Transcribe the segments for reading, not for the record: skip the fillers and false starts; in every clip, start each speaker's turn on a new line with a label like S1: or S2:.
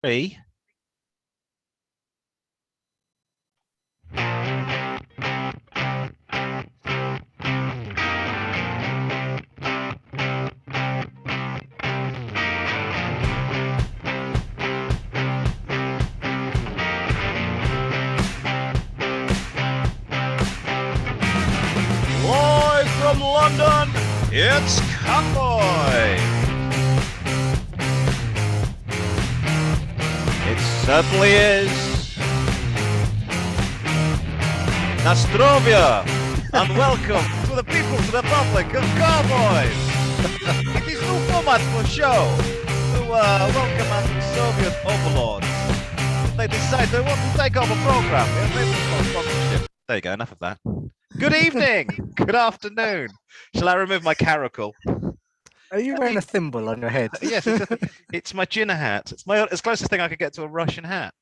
S1: Three. Live from London, it's Car-Boyz. It certainly is. Nastrovia, and welcome to the People's Republic of Car-Boyz. It is new format for show to welcome us Soviet overlords. They decide they want to take over program. There you go, enough of that. Good evening, good afternoon. Shall I remove my caracal?
S2: Are you wearing a thimble on your head?
S1: Yes, it's my Jinnah hat. It's it's closest thing I could get to a Russian hat.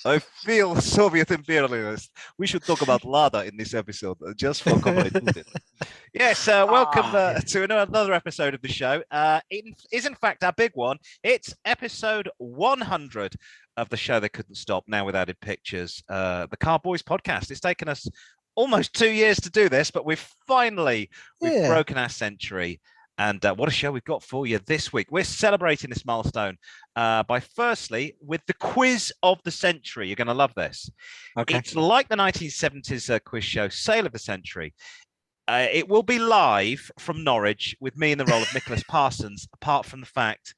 S1: I feel Soviet imperialist. We should talk about Lada in this episode, just for comedy. Yes, welcome to another episode of the show. It is in fact our big one. It's episode 100 of the show that couldn't stop. Now with added pictures, the Car-Boyz podcast. It's taken us almost 2 years to do this, but we've broken our century. And what a show we've got for you this week. We're celebrating this milestone by firstly with the quiz of the century. You're going to love this. Okay. It's like the 1970s quiz show, Sale of the Century. It will be live from Norwich with me in the role of Nicholas Parsons, apart from the fact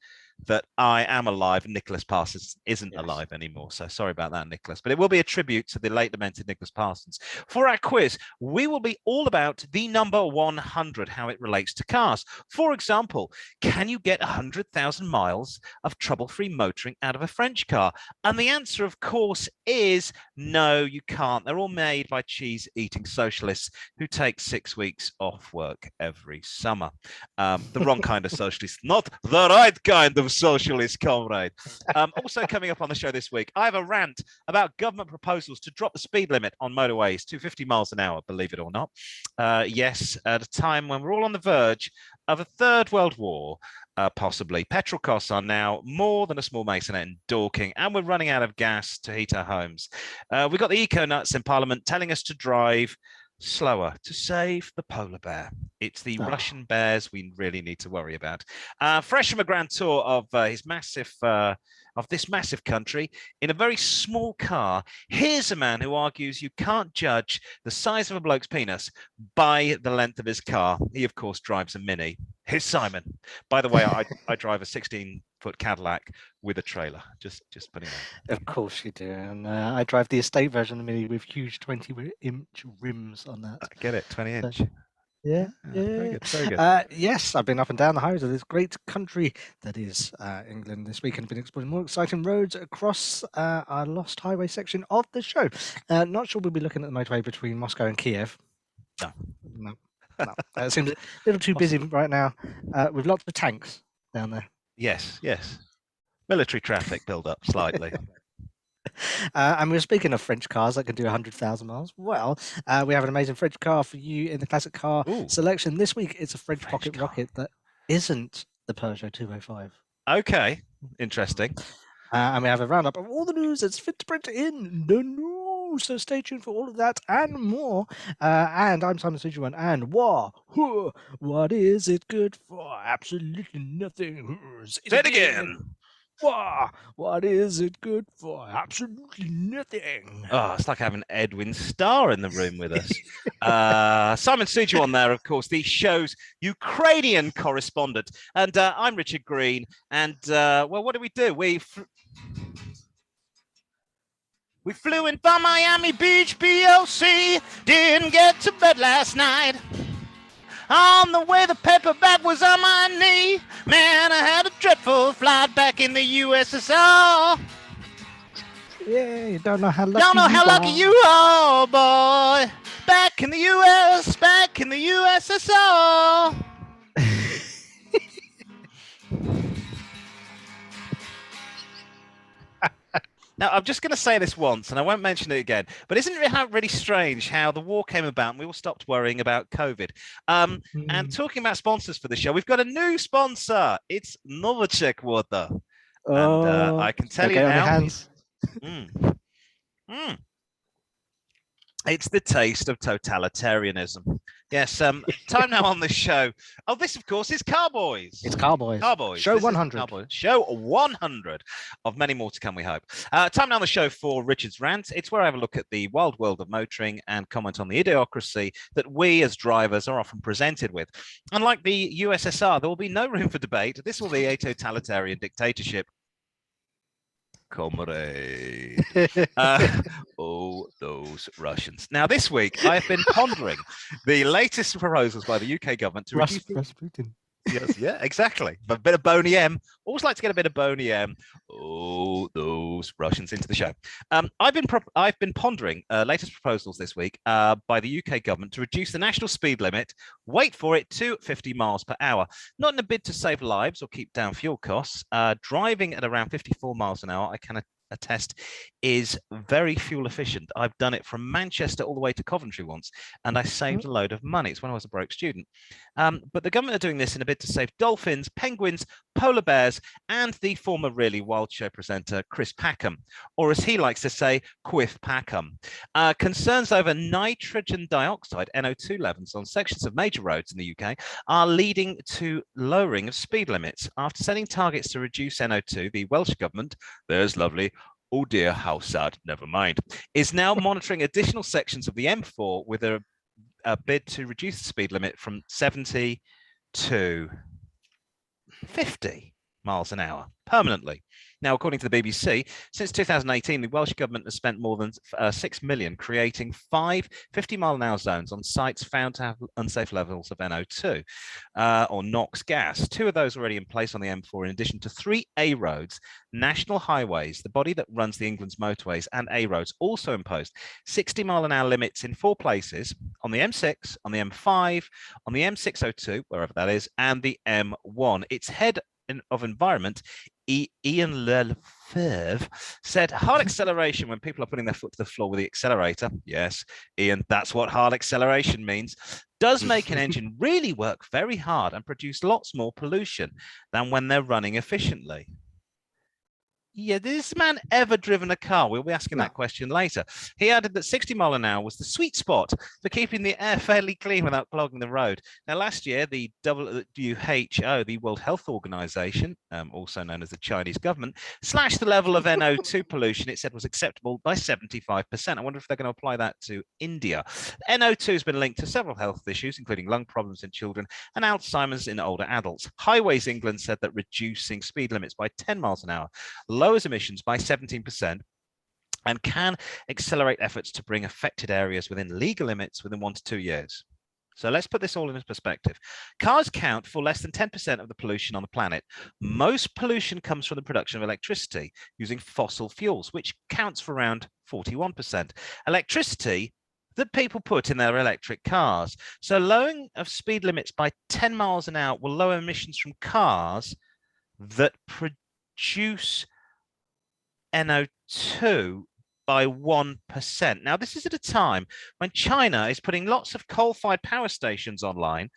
S1: that I am alive and Nicholas Parsons isn't alive anymore. So sorry about that, Nicholas. But it will be a tribute to the late lamented Nicholas Parsons. For our quiz, we will be all about the number 100, how it relates to cars. For example, can you get 100,000 miles of trouble-free motoring out of a French car? And the answer, of course, is no, you can't. They're all made by cheese-eating socialists who take 6 weeks off work every summer. The wrong kind of socialist, not the right kind of socialist, comrade. Also coming up on the show this week, I have a rant about government proposals to drop the speed limit on motorways to 50 miles an hour, believe it or not. Yes, at a time when we're all on the verge of a third world war, possibly. Petrol costs are now more than a small masonette in Dorking, and we're running out of gas to heat our homes. We've got the eco-nuts in Parliament telling us to drive slower to save the polar bear. It's the Russian bears we really need to worry about. Fresh from a grand tour of this massive country in a very small car, here's a man who argues you can't judge the size of a bloke's penis by the length of his car. He, of course, drives a Mini. Here's Simon. By the way, I drive a 16-foot Cadillac with a trailer. Just putting it.
S2: Of course you do. And I drive the estate version of the Mini with huge 20-inch rims on that.
S1: I get it, 20-inch.
S2: Yeah.
S1: Very good.
S2: Yes, I've been up and down the highways of this great country that is England this week and been exploring more exciting roads across our lost highway section of the show. Not sure we'll be looking at the motorway between Moscow and Kiev. No. It seems a little too busy right now with lots of tanks down there.
S1: Yes. Military traffic build up slightly.
S2: And we're speaking of French cars that can do 100,000 miles. Well, we have an amazing French car for you in the classic car selection. This week, it's a French pocket rocket that isn't the Peugeot 205.
S1: Okay, interesting.
S2: And we have a roundup of all the news that's fit to print in the news. So stay tuned for all of that and more. And I'm Simon Sujuan. And what is it good for? Absolutely nothing.
S1: Say it again.
S2: What is it good for? Absolutely nothing.
S1: Oh, it's like having Edwin Starr in the room with us. Simon Sujuan there, of course, the show's Ukrainian correspondent. And I'm Richard Green. And, well, what do? We flew in from Miami Beach, BOC. Didn't get to bed last night. On the way, the paperback was on my knee. Man, I had a dreadful flight back in the USSR.
S2: Yeah, you don't know how
S1: lucky you are, boy. Back in the US, back in the USSR. Now, I'm just going to say this once, and I won't mention it again, but isn't it really strange how the war came about and we all stopped worrying about COVID? And talking about sponsors for the show, we've got a new sponsor. It's Novacek Water. And I can tell you
S2: on your
S1: now,
S2: hands.
S1: mm, mm, it's the taste of totalitarianism. Yes, time now on the show. Oh, this, of course, is Car-Boyz.
S2: It's Car-Boyz.
S1: Car-Boyz.
S2: Show
S1: This is
S2: 100.
S1: Car-Boyz. Show 100 of many more to come, we hope. Time now on the show for Richard's Rant. It's where I have a look at the wild world of motoring and comment on the idiocracy that we as drivers are often presented with. Unlike the USSR, there will be no room for debate. This will be a totalitarian dictatorship. Comrade. Oh, those Russians. Now, this week, I've been pondering the latest proposals by the UK government to reduce...
S2: Putin.
S1: Yes, yeah, exactly. A bit of Boney M. Always like to get a bit of Boney M. Oh, those Russians into the show. I've been pondering latest proposals this week by the UK government to reduce the national speed limit, wait for it, to 50 miles per hour. Not in a bid to save lives or keep down fuel costs. Driving at around 54 miles an hour, I can attest, is very fuel efficient. I've done it from Manchester all the way to Coventry once, and I saved a load of money. It's when I was a broke student. But the government are doing this in a bid to save dolphins, penguins, polar bears, and the former Really Wild Show presenter, Chris Packham, or as he likes to say, Quiff Packham. Concerns over nitrogen dioxide, NO2 levels on sections of major roads in the UK are leading to lowering of speed limits. After setting targets to reduce NO2, the Welsh government, there's lovely, oh dear, how sad, never mind, is now monitoring additional sections of the M4 with a bid to reduce the speed limit from 70 to 50 miles an hour permanently. Now, according to the BBC, since 2018, the Welsh government has spent more than 6 million creating 5 50-mile-an-hour zones on sites found to have unsafe levels of NO2 or NOx gas. 2 of those already in place on the M4, in addition to 3 A roads. National Highways, the body that runs the England's motorways, and A roads also imposed 60-mile-an-hour limits in 4 places: on the M6, on the M5, on the M602, wherever that is, and the M1. Its head of environment, Ian Lefebvre, said hard acceleration when people are putting their foot to the floor with the accelerator. Yes, Ian, that's what hard acceleration means. Does make an engine really work very hard and produce lots more pollution than when they're running efficiently. Yeah, did this man ever driven a car? We'll be asking that question later. He added that 60 mile an hour was the sweet spot for keeping the air fairly clean without clogging the road. Now, last year, the WHO, the World Health Organization, also known as the Chinese government, slashed the level of NO2 pollution it said was acceptable by 75%. I wonder if they're going to apply that to India. NO2 has been linked to several health issues, including lung problems in children and Alzheimer's in older adults. Highways England said that reducing speed limits by 10 miles an hour lowers emissions by 17% and can accelerate efforts to bring affected areas within legal limits within 1 to 2 years. So let's put this all in perspective. Cars count for less than 10% of the pollution on the planet. Most pollution comes from the production of electricity using fossil fuels, which counts for around 41%. Electricity that people put in their electric cars. So lowering of speed limits by 10 miles an hour will lower emissions from cars that produce NO2 by 1%. Now, this is at a time when China is putting lots of coal-fired power stations online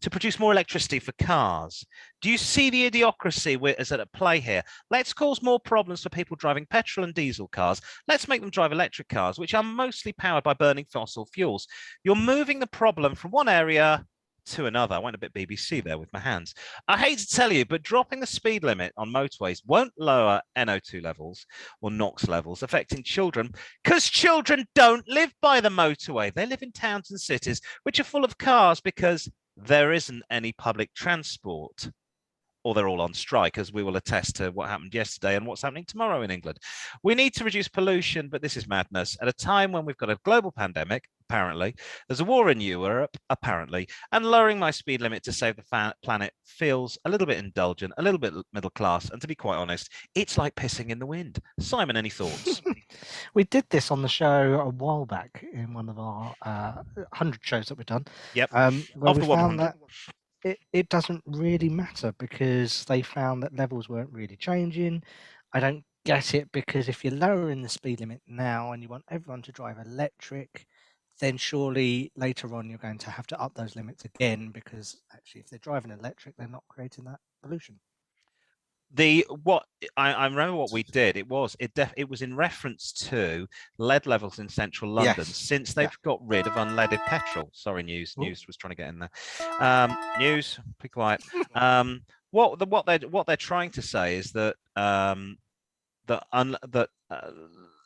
S1: to produce more electricity for cars. Do you see the idiocracy is at play here? Let's cause more problems for people driving petrol and diesel cars. Let's make them drive electric cars, which are mostly powered by burning fossil fuels. You're moving the problem from one area to another. I went a bit BBC there with my hands. I hate to tell you, but dropping the speed limit on motorways won't lower NO2 levels or NOx levels affecting children, because children don't live by the motorway. They live in towns and cities which are full of cars because there isn't any public transport, or they're all on strike, as we will attest to what happened yesterday and what's happening tomorrow in England. We need to reduce pollution, but this is madness. At a time when we've got a global pandemic, apparently, there's a war in Europe, apparently, and lowering my speed limit to save the planet feels a little bit indulgent, a little bit middle class, and to be quite honest, it's like pissing in the wind. Simon, any thoughts?
S2: We did this on the show a while back in one of our 100 shows that we've done.
S1: Yep.
S2: Where we found that it doesn't really matter because they found that levels weren't really changing. I don't get it, because if you're lowering the speed limit now and you want everyone to drive electric, then surely later on you're going to have to up those limits again, because actually if they're driving electric, they're not creating that pollution.
S1: I remember what we did. It was in reference to lead levels in central London
S2: Yes.
S1: since they've got rid of unleaded petrol. Sorry, news was trying to get in there. News, be quiet. What they're trying to say is that that un, that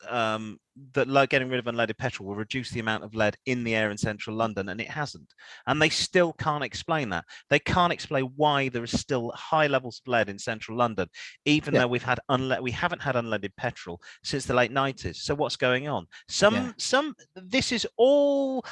S1: that getting rid of unleaded petrol will reduce the amount of lead in the air in central London, and it hasn't. And they still can't explain that. They can't explain why there is still high levels of lead in central London, even though we haven't had unleaded petrol since the late 90s. So what's going on? This is all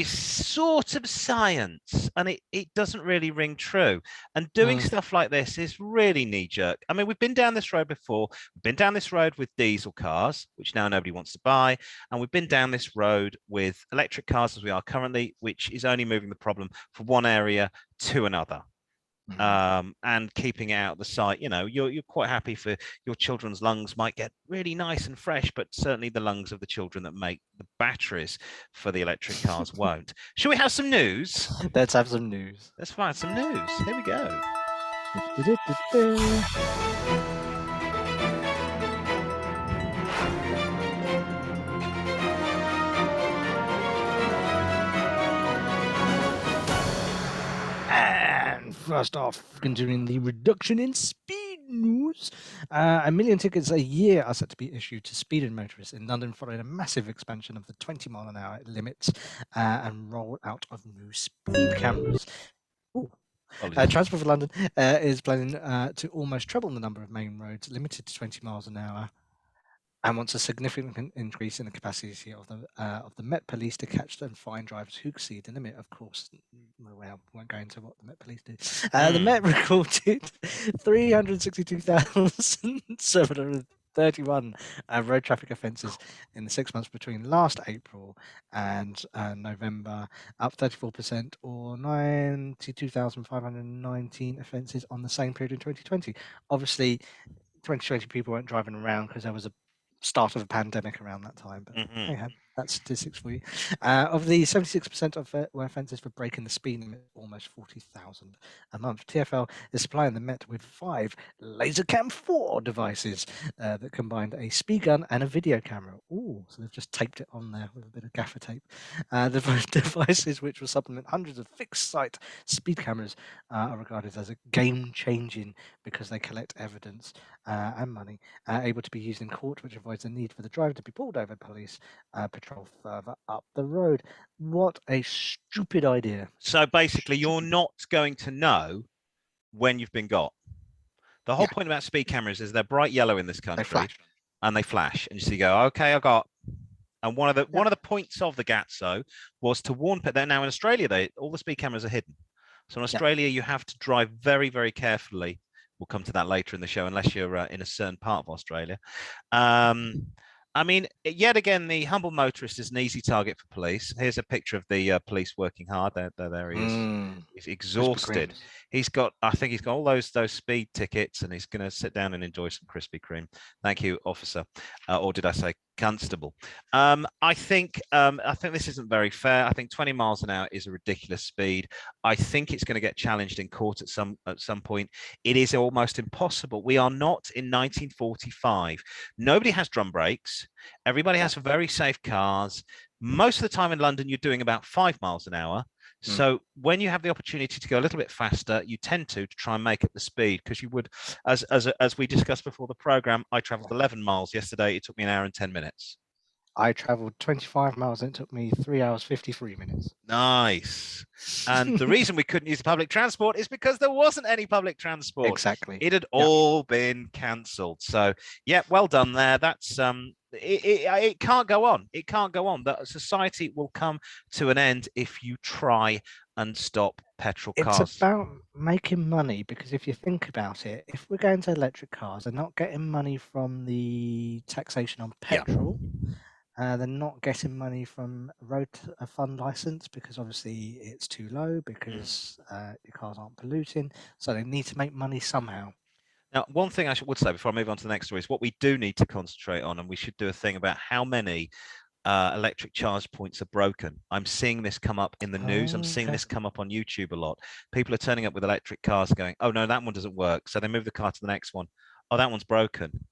S1: sort of science, and it doesn't really ring true. And doing stuff like this is really knee-jerk. I mean, we've been down this road before. We've been down this road with diesel cars, which now nobody wants to buy, and we've been down this road with electric cars as we are currently, which is only moving the problem from one area to another. And keeping it out of the sight. You're quite happy for your children's lungs might get really nice and fresh, but certainly the lungs of the children that make the batteries for the electric cars won't. Shall we have some news?
S2: Let's have some news.
S1: Let's find some news. Here we go.
S2: First off, continuing the reduction in speed news, 1 million tickets a year are set to be issued to speeding motorists in London following a massive expansion of the 20-mile-an-hour limits and roll out of new speed cameras. Transport for London is planning to almost treble the number of main roads limited to 20 miles an hour, and wants a significant increase in the capacity of the Met Police to catch and fine drivers who exceed the limit. Of course, well, we won't go into what the Met Police do. The Met recorded 362,731 road traffic offences in the 6 months between last April and November, up 34%, or 92,519 offences on the same period in 2020. Obviously, 2020 people weren't driving around because there was a start of a pandemic around that time, but hey, that's statistics for you. Of the 76% of were offences for breaking the speed limit, almost 40,000 a month. TfL is supplying the Met with 5 LaserCam 4 devices that combined a speed gun and a video camera. Ooh, so they've just taped it on there with a bit of gaffer tape. The devices, which will supplement hundreds of fixed-site speed cameras, are regarded as a game-changing because they collect evidence and money, able to be used in court, which avoids the need for the driver to be pulled over police patrol further up the road. What a stupid idea.
S1: So basically, you're not going to know when you've been got. The whole point about speed cameras is they're bright yellow in this country, and they flash, and you go, okay, I got. And one of the points of the GATSO was to warn. They're now in Australia. All the speed cameras are hidden. So in Australia, you have to drive very, very carefully. We'll come to that later in the show, unless you're in a certain part of Australia. I mean, yet again, the humble motorist is an easy target for police. Here's a picture of the police working hard. There he is. He's exhausted. I think he's got all those speed tickets, and he's going to sit down and enjoy some Krispy Kreme. Thank you, officer. Or did I say constable? I think this isn't very fair. I think 20 miles an hour is a ridiculous speed. I think it's going to get challenged in court at some point. It is almost impossible. We are not in 1945. Nobody has drum brakes. Everybody has very safe cars. Most of the time in London, you're doing about 5 miles an hour. So when you have the opportunity to go a little bit faster, you tend to try and make up the speed, because you would, as we discussed before the program, I traveled 11 miles yesterday. It took me an hour and 10 minutes.
S2: I traveled 25 miles and it took me 3 hours 53 minutes.
S1: Nice. And the reason we couldn't use the public transport is because there wasn't any public transport.
S2: Exactly.
S1: It had all been cancelled. So yeah, well done there. That's it can't go on. It can't go on. That society will come to an end if you try and stop petrol cars.
S2: It's about making money, because if you think about it, if we're going to electric cars, they're not getting money from the taxation on petrol. They're not getting money from road fund license, because obviously it's too low, because your cars aren't polluting. So they need to make money somehow.
S1: Now, one thing I would say before I move on to the next story is what we do need to concentrate on, and we should do a thing about how many electric charge points are broken. I'm seeing this come up in the news. I'm seeing
S2: Okay.
S1: this come up on YouTube a lot. People are turning up with electric cars going, oh, no, that one doesn't work. So they move the car to the next one. Oh, that one's broken.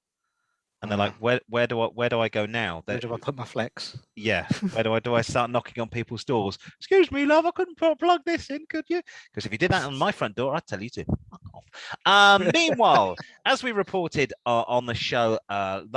S1: And they're like, where do I go now?
S2: Where do I put my flex?
S1: Yeah, where do I start knocking on people's doors? Excuse me, love, I couldn't plug this in, could you? Because if you did that on my front door, I'd tell you to fuck off. Meanwhile, as we reported on the show the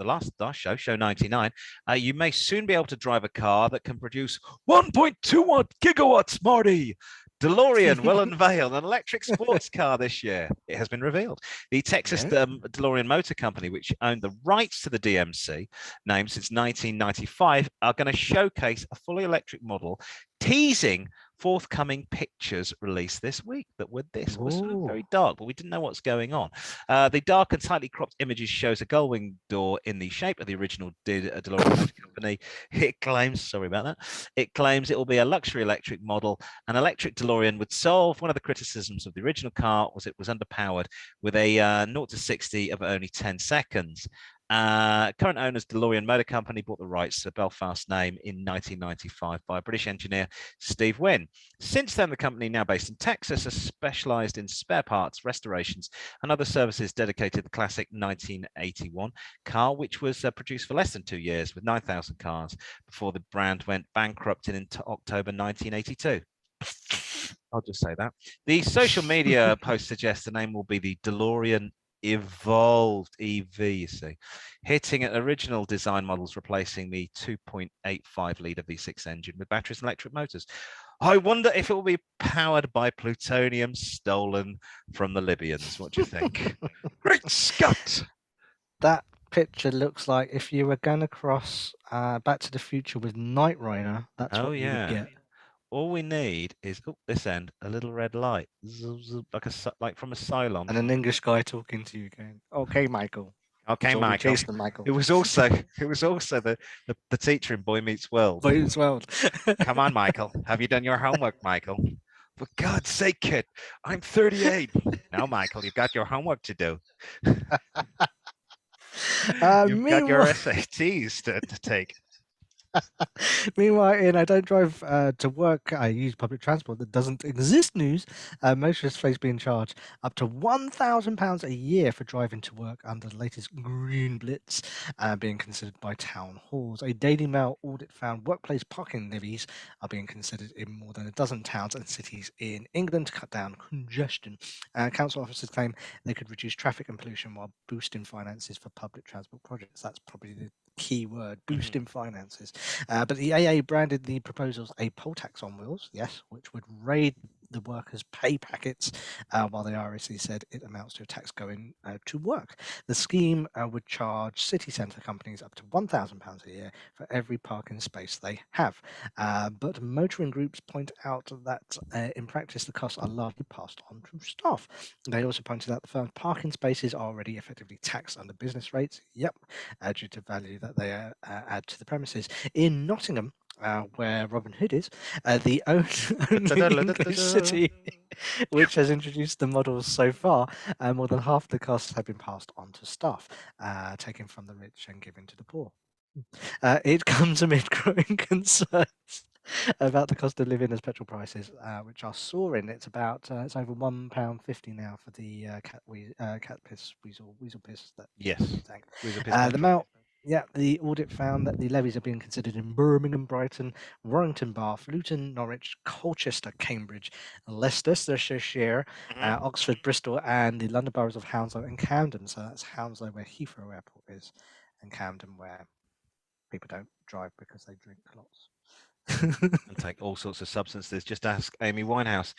S1: last show, show 99, you may soon be able to drive a car that can produce 1.2 gigawatts, Marty. DeLorean will unveil an electric sports car this year. It has been revealed. The Texas DeLorean Motor Company, which owned the rights to the DMC name since 1995, are going to showcase a fully electric model, teasing forthcoming pictures released this week that were very dark, but we didn't know what's going on. The dark and tightly cropped images shows a gull-wing door in the shape of the original DeLorean Motor Company. It claims, sorry about that, it claims it will be a luxury electric model. An electric DeLorean would solve one of the criticisms of the original car, was it was underpowered with a 0 to 60 of only 10 seconds. Current owners DeLorean Motor Company bought the rights to the Belfast name in 1995 by British engineer Steve Wynn. Since then, the company, now based in Texas, has specialized in spare parts, restorations, and other services dedicated to the classic 1981 car, which was produced for less than 2 years with 9,000 cars before the brand went bankrupt in October 1982. I'll just say that. The social media post suggests the name will be the DeLorean Evolved EV, you see, hitting at original design models, replacing the 2.85 litre V6 engine with batteries and electric motors. I wonder if it will be powered by plutonium stolen from the Libyans. What do you think? Great Scott!
S2: That picture looks like if you were going to cross Back to the Future with Knight Rider, that's what you would get.
S1: All we need is this end, a little red light, like from a Cylon.
S2: And an English guy talking to you, going, "Okay, Michael."
S1: Okay, Michael.
S2: Michael.
S1: It was also the teacher in Boy Meets World.
S2: Boy Meets World.
S1: Come on, Michael. Have you done your homework, Michael? For God's sake, kid, I'm 38. Now, Michael, you've got your homework to do. You've got your SATs to take.
S2: Meanwhile, in I don't drive to work, I use public transport that doesn't exist news, motorists face being charged up to £1,000 a year for driving to work under the latest Green Blitz being considered by town halls. A Daily Mail audit found workplace parking levies are being considered in more than a dozen towns and cities in England to cut down congestion. Council officers claim they could reduce traffic and pollution while boosting finances for public transport projects. That's probably the key word, boosting finances. But the AA branded the proposals a poll tax on wheels, yes, which would raid the workers' pay packets, while the RSC said it amounts to a tax going to work. The scheme would charge city centre companies up to £1,000 a year for every parking space they have. But motoring groups point out that in practice the costs are largely passed on to staff. They also pointed out the firm's parking spaces are already effectively taxed under business rates, due to value that they add to the premises. In Nottingham, where Robin Hood is, the only English city which has introduced the models so far, more than half the costs have been passed on to staff, taken from the rich and given to the poor. It comes amid growing concerns about the cost of living as petrol prices, which are soaring. It's about it's over £1.50 now for the cat piss weasel piss. Tank. The Mail. Yeah, the audit found that the levies are being considered in Birmingham, Brighton, Warrington, Bath, Luton, Norwich, Colchester, Cambridge, Leicestershire, Oxford, Bristol, and the London boroughs of Hounslow and Camden. So that's Hounslow where Heathrow Airport is, and Camden where people don't drive because they drink lots.
S1: And take all sorts of substances. Just ask Amy Winehouse.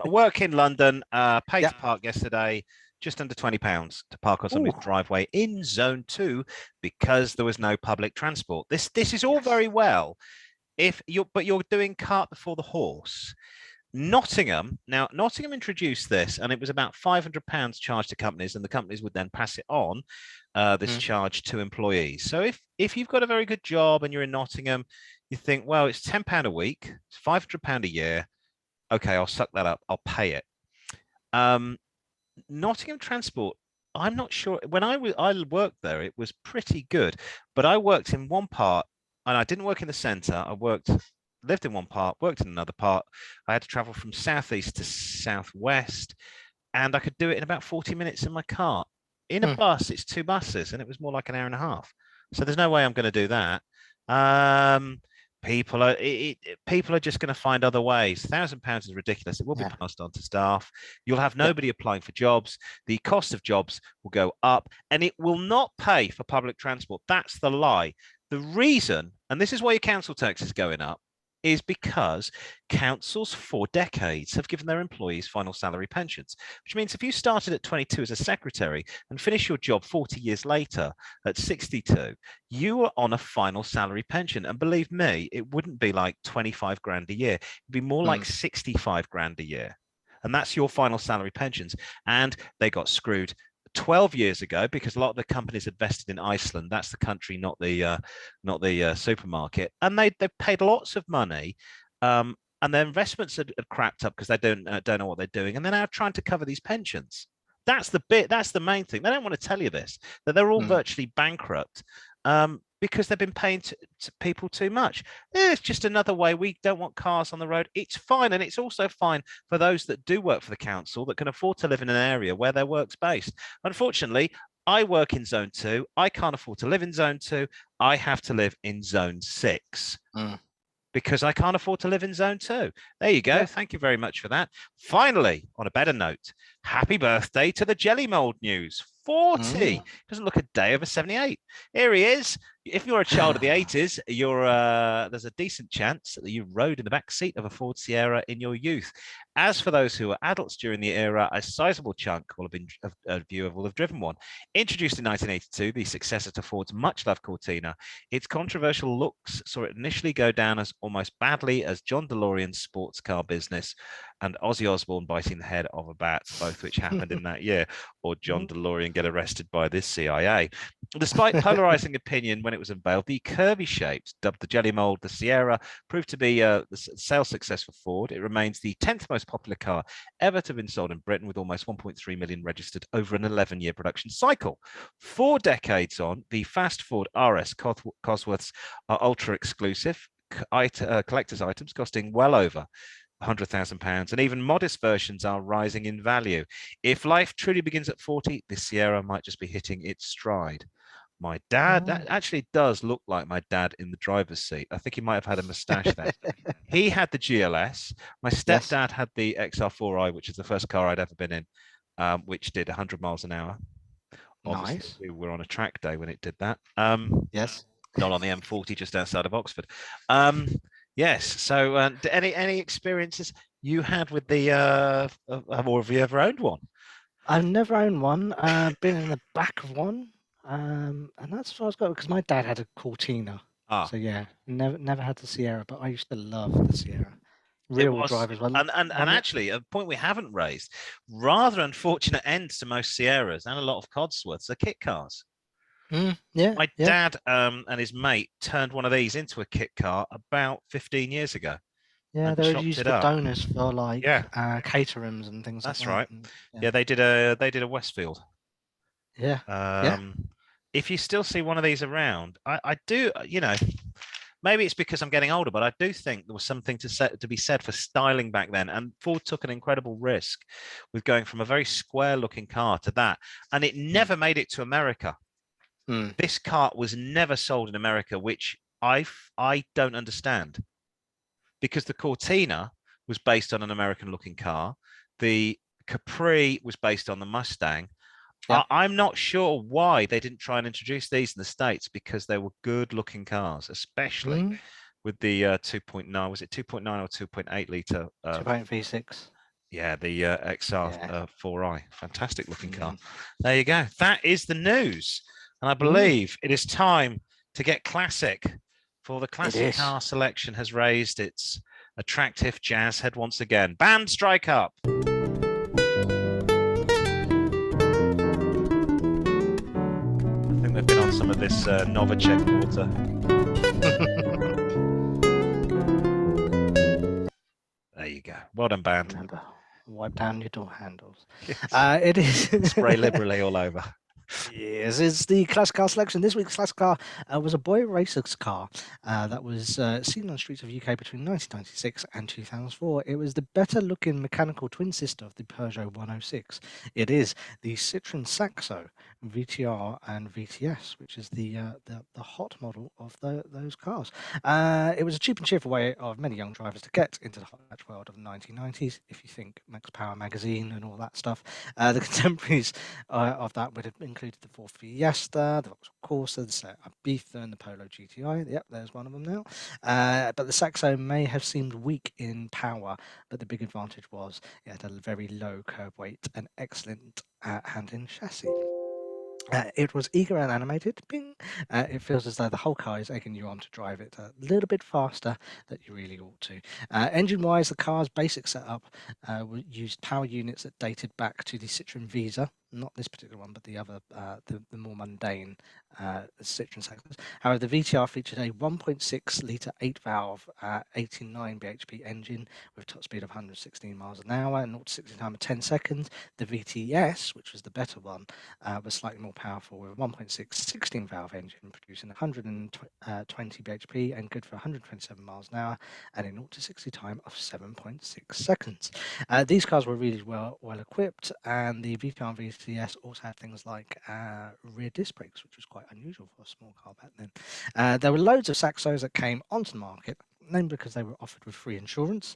S1: Work in London, paid to park yesterday, just under £20 to park on somebody's driveway in Zone 2 because there was no public transport. This is all very well, but you're doing cart before the horse. Nottingham introduced this, and it was about £500 charged to companies, and the companies would then pass it on, this charge to employees. So if you've got a very good job and you're in Nottingham, you think, well, it's £10 a week, it's £500 a year. Okay, I'll suck that up. I'll pay it. Nottingham Transport, I'm not sure. When I worked there, it was pretty good, but I worked in one part and I didn't work in the centre. I lived in one part, worked in another part. I had to travel from southeast to southwest, and I could do it in about 40 minutes in my car. In a bus, it's 2 buses, and it was more like an hour and a half. So there's no way I'm going to do that. Um, people are just going to find other ways. £1,000 is ridiculous. It will be passed on to staff. You'll have nobody applying for jobs. The cost of jobs will go up, and it will not pay for public transport. That's the lie. The reason, and this is why your council tax is going up, is because councils for decades have given their employees final salary pensions, which means if you started at 22 as a secretary and finish your job 40 years later at 62, you are on a final salary pension. And believe me, it wouldn't be like 25 grand a year. It'd be more like 65 grand a year. And that's your final salary pensions. And they got screwed 12 years ago because a lot of the companies invested in Iceland. That's the country, not the supermarket, and they paid lots of money, and their investments had cracked up because they don't know what they're doing, and they're now trying to cover these pensions. That's the main thing. They don't want to tell you this, that they're all virtually bankrupt because they've been paying to people too much. It's just another way. We don't want cars on the road. It's fine, and it's also fine for those that do work for the council that can afford to live in an area where their work's based. Unfortunately, I work in Zone 2. I can't afford to live in Zone 2. I have to live in Zone 6. Because I can't afford to live in Zone 2. There you go. Yeah. Thank you very much for that. Finally, on a better note, happy birthday to the Jelly Mold News. 40. Doesn't look a day over 78. Here he is. If you're a child of the 80s, there's a decent chance that you rode in the back seat of a Ford Sierra in your youth. As for those who were adults during the era, a sizable chunk will have driven one. Introduced in 1982, the successor to Ford's much-loved Cortina, its controversial looks saw it initially go down as almost badly as John DeLorean's sports car business and Ozzy Osbourne biting the head of a bat, both which happened in that year, or John DeLorean get arrested by the CIA. Despite polarizing opinion when it was unveiled, the curvy shaped, dubbed the Jelly Mold, the Sierra, proved to be the sales success for Ford. It remains the 10th most popular car ever to have been sold in Britain, with almost 1.3 million registered over an 11-year production cycle. 4 decades on, the fast Ford RS Cosworths are ultra exclusive collector's items costing well over £100,000, and even modest versions are rising in value. If life truly begins at 40, the Sierra might just be hitting its stride. My dad, that actually does look like my dad in the driver's seat. I think he might have had a mustache then. He had the GLS. My stepdad had the XR4i, which is the first car I'd ever been in, which did 100 miles an hour. Obviously,
S2: nice.
S1: We were on a track day when it did that.
S2: Yes.
S1: Not on the M40, just outside of Oxford. Yes. So, any experiences you had with the, or have you ever owned one?
S2: I've never owned one. Been in the back of one, and that's what I was got because my dad had a Cortina. So yeah, never had the Sierra, but I used to love the Sierra. Rear-wheel drive as well.
S1: And actually, a point we haven't raised: rather unfortunate ends to most Sierras and a lot of Codsworths are kit cars. My dad and his mate turned one of these into a kit car about 15 years ago.
S2: Yeah, they were used for donors for like caterings and things
S1: like that. That's
S2: right.
S1: And, they did a Westfield.
S2: Yeah.
S1: If you still see one of these around, I do, maybe it's because I'm getting older, but I do think there was something to be said for styling back then. And Ford took an incredible risk with going from a very square-looking car to that, and it never made it to America. This car was never sold in America, which I don't understand, because the Cortina was based on an American-looking car. The Capri was based on the Mustang. Yeah. I'm not sure why they didn't try and introduce these in the States, because they were good-looking cars, especially with the 2.9. Was it 2.9 or 2.8 litre?
S2: 2.8 V6.
S1: Yeah, the XR4i. Fantastic-looking car. There you go. That is the news. And I believe it is time to get classic, for the classic car selection has raised its attractive jazz head once again. Band, strike up. I think they've been on some of this Novacek water. There you go. Well done, band.
S2: Remember, wipe down your door handles.
S1: Yes.
S2: It is
S1: Spray liberally all over.
S2: Yes, it's the classic car selection. This week's classic car was a boy racer's car that was seen on the streets of UK between 1996 and 2004. It was the better-looking mechanical twin sister of the Peugeot 106. It is the Citroen Saxo VTR and VTS, which is the hot model of those cars. It was a cheap and cheerful way of many young drivers to get into the hot hatch world of the 1990s. If you think Max Power magazine and all that stuff, the contemporaries of that would have included the Ford Fiesta, the Vauxhall Corsa, the Seat Ibiza, and the Polo GTI. Yep, there's one of them now. But the Saxo may have seemed weak in power, but the big advantage was it had a very low curb weight and excellent handling chassis. It was eager and animated. Bing. It feels as though the whole car is egging you on to drive it a little bit faster than you really ought to. Engine-wise, the car's basic setup used power units that dated back to the Citroen Visa, not this particular one, but the other, the more mundane Citroen Saxos. However, the VTR featured a 1.6-litre 8-valve 89 bhp engine with top speed of 116 miles an hour and 0 to 60 time of 10 seconds. The VTS, which was the better one, was slightly more powerful with a 1.6 16-valve engine producing 120 bhp and good for 127 miles an hour and a 0 to 60 time of 7.6 seconds. These cars were really well equipped, and the VTR and VTS also had things like rear disc brakes, which was quite unusual for a small car back then. There were loads of Saxos that came onto the market, named because they were offered with free insurance,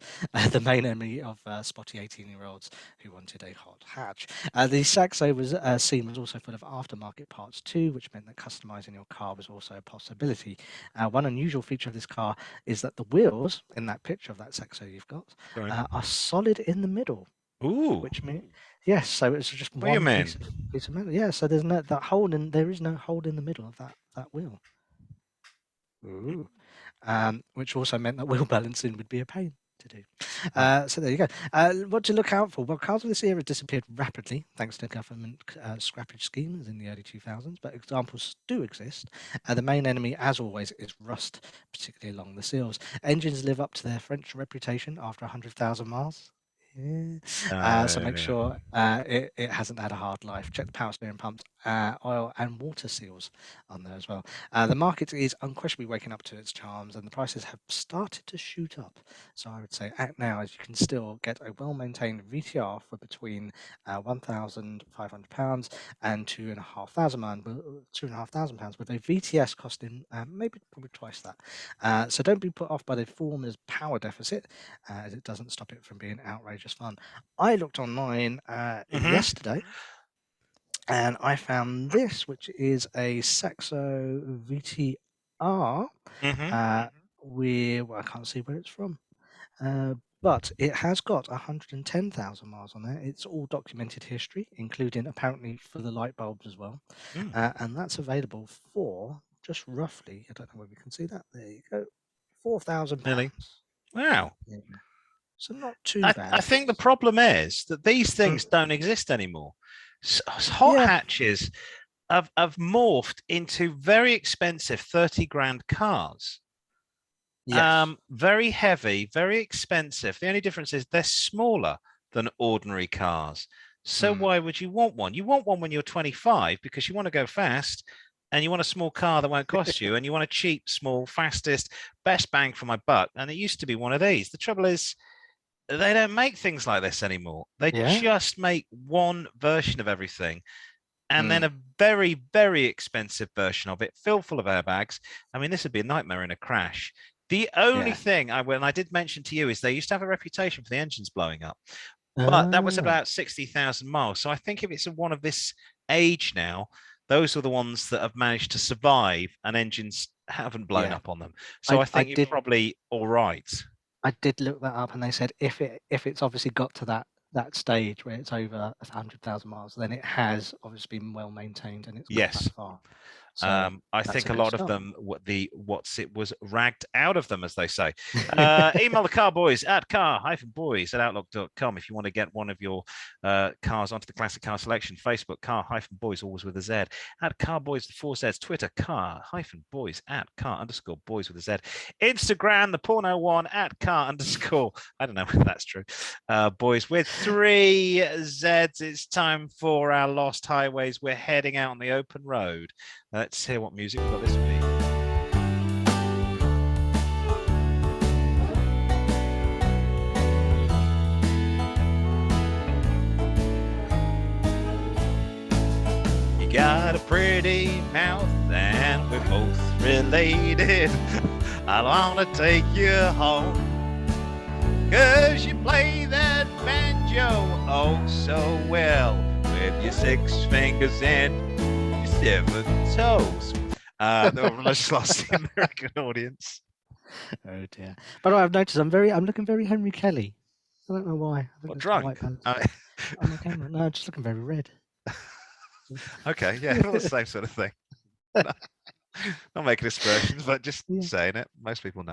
S2: the main enemy of spotty 18-year-olds who wanted a hot hatch. The Saxo was seen was also full of aftermarket parts too, which meant that customizing your car was also a possibility. One unusual feature of this car is that the wheels in that picture of that Saxo you've got are solid in the middle.
S1: Ooh.
S2: Which means yes, so it's just
S1: What do you
S2: one
S1: mean?
S2: piece of metal. Yeah, so there's no that hole in there is no hole in the middle of that wheel. Ooh. Which also meant that wheel balancing would be a pain to do. So there you go. What to look out for? Well, cars of this era disappeared rapidly thanks to government scrappage schemes in the early 2000s, but examples do exist. The main enemy, as always, is rust, particularly along the seals. Engines live up to their French reputation after 100,000 miles. Yeah. So make sure it hasn't had a hard life. Check the power steering pumps, oil and water seals on there as well. The market is unquestionably waking up to its charms, and the prices have started to shoot up. So I would say act now, as you can still get a well-maintained VTR for between £1,500 and £2,500, with a VTS costing maybe probably twice that. So don't be put off by the former's power deficit, as it doesn't stop it from being outrageous fun. I looked online yesterday, and I found this, which is a Saxo VTR. Well, I can't see where it's from, but it has got 110,000 miles on there. It's all documented history, including apparently for the light bulbs as well, and that's available for just roughly, I don't know where we can see that. There you go, £4,000.
S1: Wow.
S2: Yeah. So not too bad.
S1: I think the problem is that these things don't exist anymore. Hot hatches have morphed into very expensive 30 grand cars.
S2: Yes.
S1: Very heavy, very expensive. The only difference is they're smaller than ordinary cars. So why would you want one? You want one when you're 25 because you want to go fast, and you want a small car that won't cost you, and you want a cheap, small, fastest, best bang for my buck. And it used to be one of these. The trouble is, they don't make things like this anymore. They just make one version of everything, and then a very, very expensive version of it, filled full of airbags. I mean, this would be a nightmare in a crash. The only thing I did mention to you is they used to have a reputation for the engines blowing up, but that was about 60,000 miles. So I think if it's one of this age now, those are the ones that have managed to survive and engines haven't blown up on them. So I think you're probably all right.
S2: I did look that up, and they said if it's obviously got to that stage where it's over 100,000 miles, then it has obviously been well maintained and it's got that far. So
S1: I
S2: that's
S1: think
S2: a
S1: a
S2: good
S1: lot of
S2: start.
S1: them, it was ragged out of them, as they say. Email the Car-Boyz at car-boys at outlook.com if you want to get one of your cars onto the classic car selection. Facebook, car-boys, always with a Z, at Car-Boyz, the 4 Zs. Twitter, car-boys at car_boys with a Z. Instagram, the porno one, at car_ I don't know if that's true. Boys with 3 Zs. It's time for our Lost Highways. We're heading out on the open road. Let's hear what music we've got this week. You got a pretty mouth and we're both related. I wanna take you home, 'cause you play that banjo oh so well, with your 6 fingers and your 7 toes. No, let's lost the American audience.
S2: Oh dear. By the way, I've noticed I'm looking very Henry Kelly. I don't know why. I think
S1: What,
S2: it's the white
S1: drunk?
S2: pants on the camera. No, just looking very red.
S1: Okay, yeah, well, the same sort of thing. Not making aspersions, but just saying it. Most people know.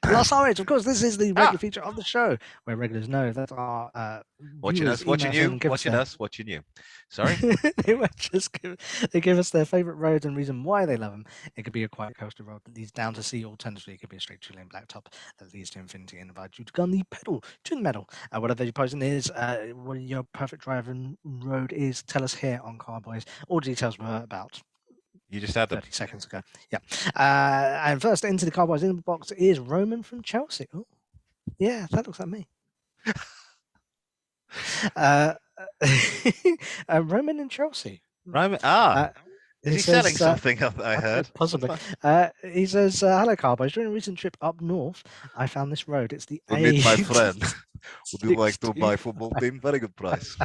S2: Lost Highways, of course. This is the regular feature of the show, where regulars know that our
S1: watching us, watching you, watching us, watching you. Sorry.
S2: They give us their favourite roads and reason why they love them. It could be a quiet coastal road that leads down to sea. Alternatively, it could be a straight 2-lane blacktop that leads to infinity and invites you to gun the pedal to the metal. Whatever your posing is, what your perfect driving road is, tell us here on Car-Boyz. All details were about.
S1: You just had them
S2: 30 seconds ago. Yeah. And first into the Car-Boyz inbox is Roman from Chelsea. Oh, yeah, that looks like me. Roman in Chelsea.
S1: Roman, is he selling something I heard?
S2: Possibly. He says, hello, Car-Boyz. During a recent trip up north, I found this road. It's the
S1: A. Meet my friend. Would you like to buy football team? Very good price.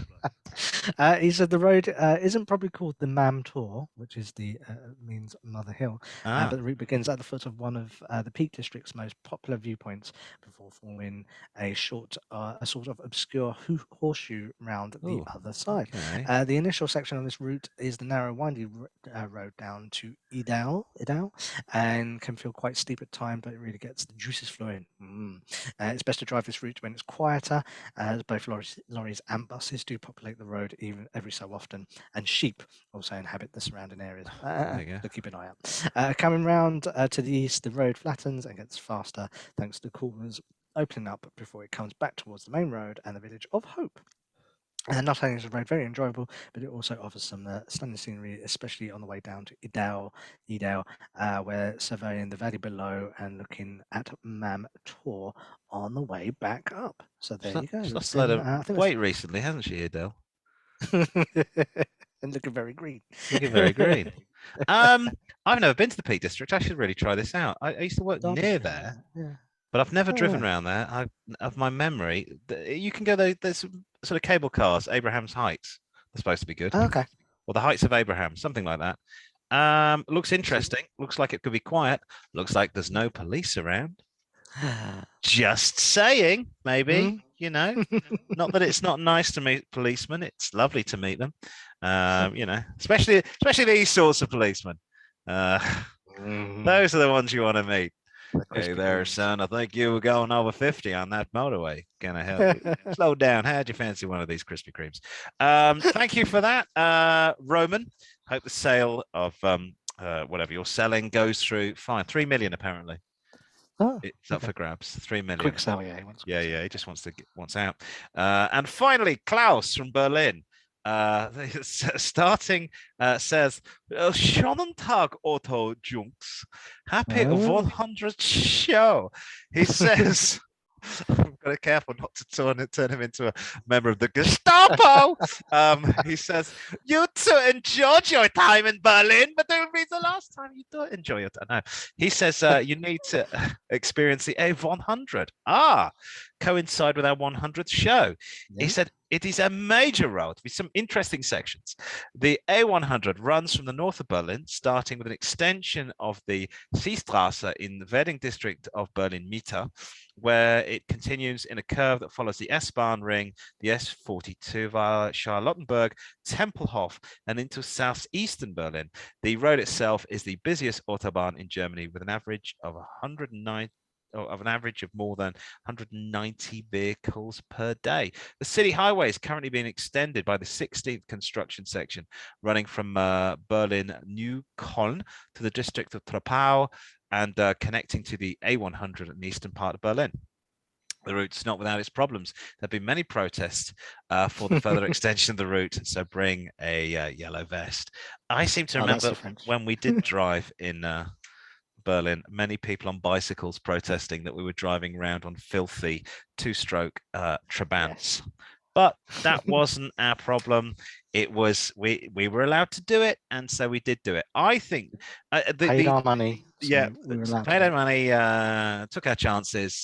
S2: He said the road isn't probably called the Mam Tor, which is the means Mother Hill, but the route begins at the foot of one of the Peak District's most popular viewpoints before forming a sort of obscure horseshoe round the other side.
S1: Okay.
S2: The initial section of this route is the narrow, windy road down to Idal, and can feel quite steep at times, but it really gets the juices flowing. It's best to drive this route when it's quieter, as both lorries and buses do populate the road even every so often, and sheep also inhabit the surrounding areas. So keep an eye out. Coming round to the east, the road flattens and gets faster thanks to corners opening up before it comes back towards the main road and the village of Hope. And not only is the road very enjoyable, but it also offers some stunning scenery, especially on the way down to Idal, where surveying the valley below and looking at Mam Tor on the way back up. So there you go.
S1: She's lost a lot of weight recently, hasn't she, Idal?
S2: And looking very green.
S1: Looking very green. I've never been to the Peak District. I should really try this out. I used to work near there, but I've never driven around there. Of my memory, you can go there. There's sort of cable cars, Abraham's Heights. They're supposed to be good.
S2: Okay.
S1: Or the Heights of Abraham, something like that. Looks interesting. Looks like it could be quiet. Looks like there's no police around. Just saying, maybe, not that it's not nice to meet policemen. It's lovely to meet them. Especially these sorts of policemen. Those are the ones you want to meet. Hey there, son. I think you were going over 50 on that motorway. Can I help you? Slow down. How'd you fancy one of these Krispy Kremes? Thank you for that, Roman. Hope the sale of whatever you're selling goes through fine. 3 million apparently. It's up for grabs. 3 million.
S2: Quick sell, yeah.
S1: He just wants out. And finally, Klaus from Berlin. Starting says Schönen Tag Otto Junks. Happy 100 show. He says I've got to be careful not to turn him into a member of the Gestapo. He says, you two enjoyed your time in Berlin, but it will be the last time you do enjoy your time. No. He says you need to experience the A100. coincide with our 100th show.
S2: Yeah.
S1: He said, it is a major road with some interesting sections. The A100 runs from the north of Berlin, starting with an extension of the Seestrasse in the Wedding district of Berlin-Mitte, where it continues in a curve that follows the S-Bahn ring, the S42 via Charlottenburg, Tempelhof, and into southeastern Berlin. The road itself is the busiest Autobahn in Germany, with an average of 109 of an average of more than 190 vehicles per day. The city highway is currently being extended by the 16th construction section, running from Berlin New Köln to the district of Troppau and connecting to the A100 in the eastern part of Berlin. The route's not without its problems. There have been many protests for the further extension of the route, so bring a yellow vest. I seem to remember when we did drive in Berlin, many people on bicycles protesting that we were driving around on filthy two-stroke Trabants. Yes. But that wasn't our problem. It was we were allowed to do it, and so we did do it. I think
S2: paid our money.
S1: So yeah, we paid our money, took our chances,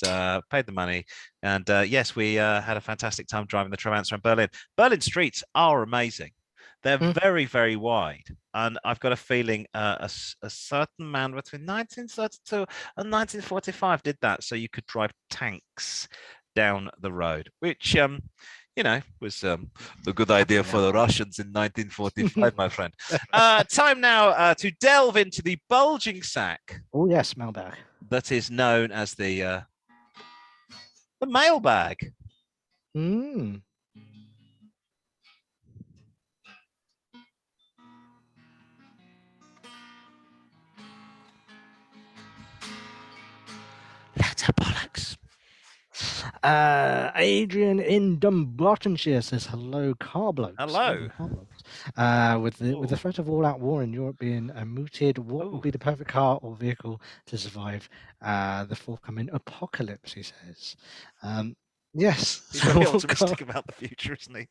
S1: paid the money, and yes, we had a fantastic time driving the Trabants around Berlin. Berlin streets are amazing. They're very, very wide. And I've got a feeling a certain man between 1932 and 1945 did that. So you could drive tanks down the road, which, you know, was a good idea for the Russians in 1945, my friend. Time now to delve into the bulging sack.
S2: Oh, yes, mailbag.
S1: That is known as the mailbag. Letterbollocks.
S2: Adrian in Dumbartonshire says hello, Car-Boyz.
S1: Hello.
S2: With the threat of all-out war in Europe being mooted, what would be the perfect car or vehicle to survive the forthcoming apocalypse? He says. Yes,
S1: he's very optimistic about the future, isn't he?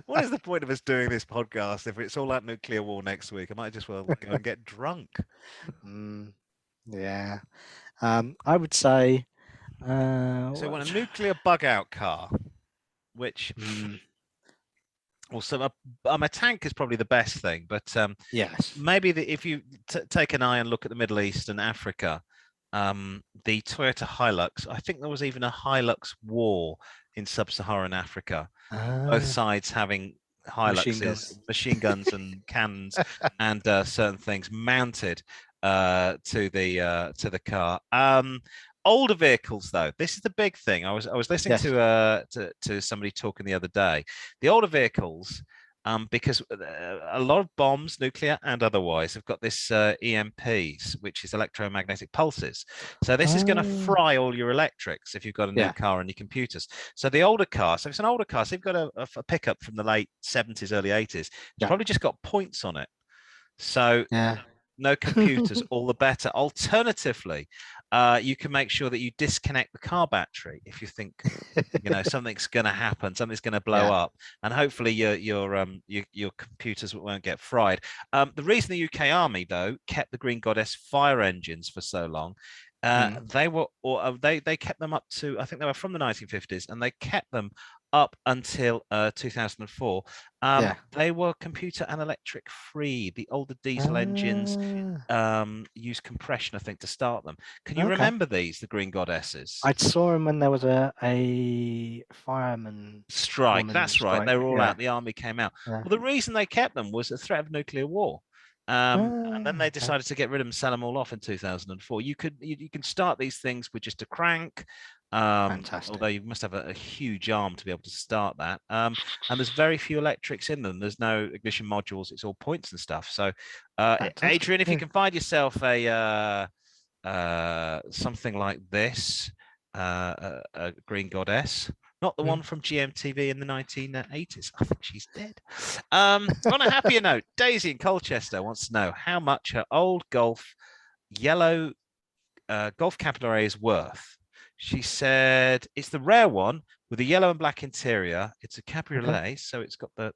S1: What is the point of us doing this podcast if it's all out nuclear war next week? I might just well go and get drunk.
S2: Yeah. I would say.
S1: So when a nuclear bug-out car, which also a tank is probably the best thing, but
S2: yes,
S1: maybe if you take an eye and look at the Middle East and Africa, the Toyota Hilux, I think there was even a Hilux war in sub-Saharan Africa, both sides having Hiluxes, machine guns and cannons and certain things mounted to the car. Older vehicles, though, this is the big thing. I was listening to somebody talking the other day. The older vehicles, because a lot of bombs, nuclear and otherwise, have got this EMPs, which is electromagnetic pulses. So this is going to fry all your electrics if you've got a new car and your computers. So the older car, so if it's an older car, so you've got a pickup from the late 70s, early 80s, it's probably just got points on it. So no computers, all the better. Alternatively, you can make sure that you disconnect the car battery if you think, you know, something's going to happen, something's going to blow up, and hopefully your computers won't get fried. The reason the UK Army, though, kept the Green Goddess fire engines for so long, they kept them up to, I think they were from the 1950s, and they kept them up until 2004. They were computer and electric free. The older diesel engines use compression, I think, to start them. Can you remember these, the Green Goddesses?
S2: I saw them when there was a fireman
S1: strike. That's right. They were all out. The army came out. Well, the reason they kept them was the threat of nuclear war. And then they decided to get rid of them, sell them all off in 2004. You can start these things with just a crank.
S2: Fantastic.
S1: Although you must have a huge arm to be able to start that. And there's very few electrics in them. There's no ignition modules. It's all points and stuff. So, Adrian, if you can find yourself a something like this, a Green Goddess. Not the one from GMTV in the 1980s. I think she's dead. On a happier note, Daisy in Colchester wants to know how much her old yellow Golf Capital is worth. She said it's the rare one with a yellow and black interior. It's a cabriolet, so it's got the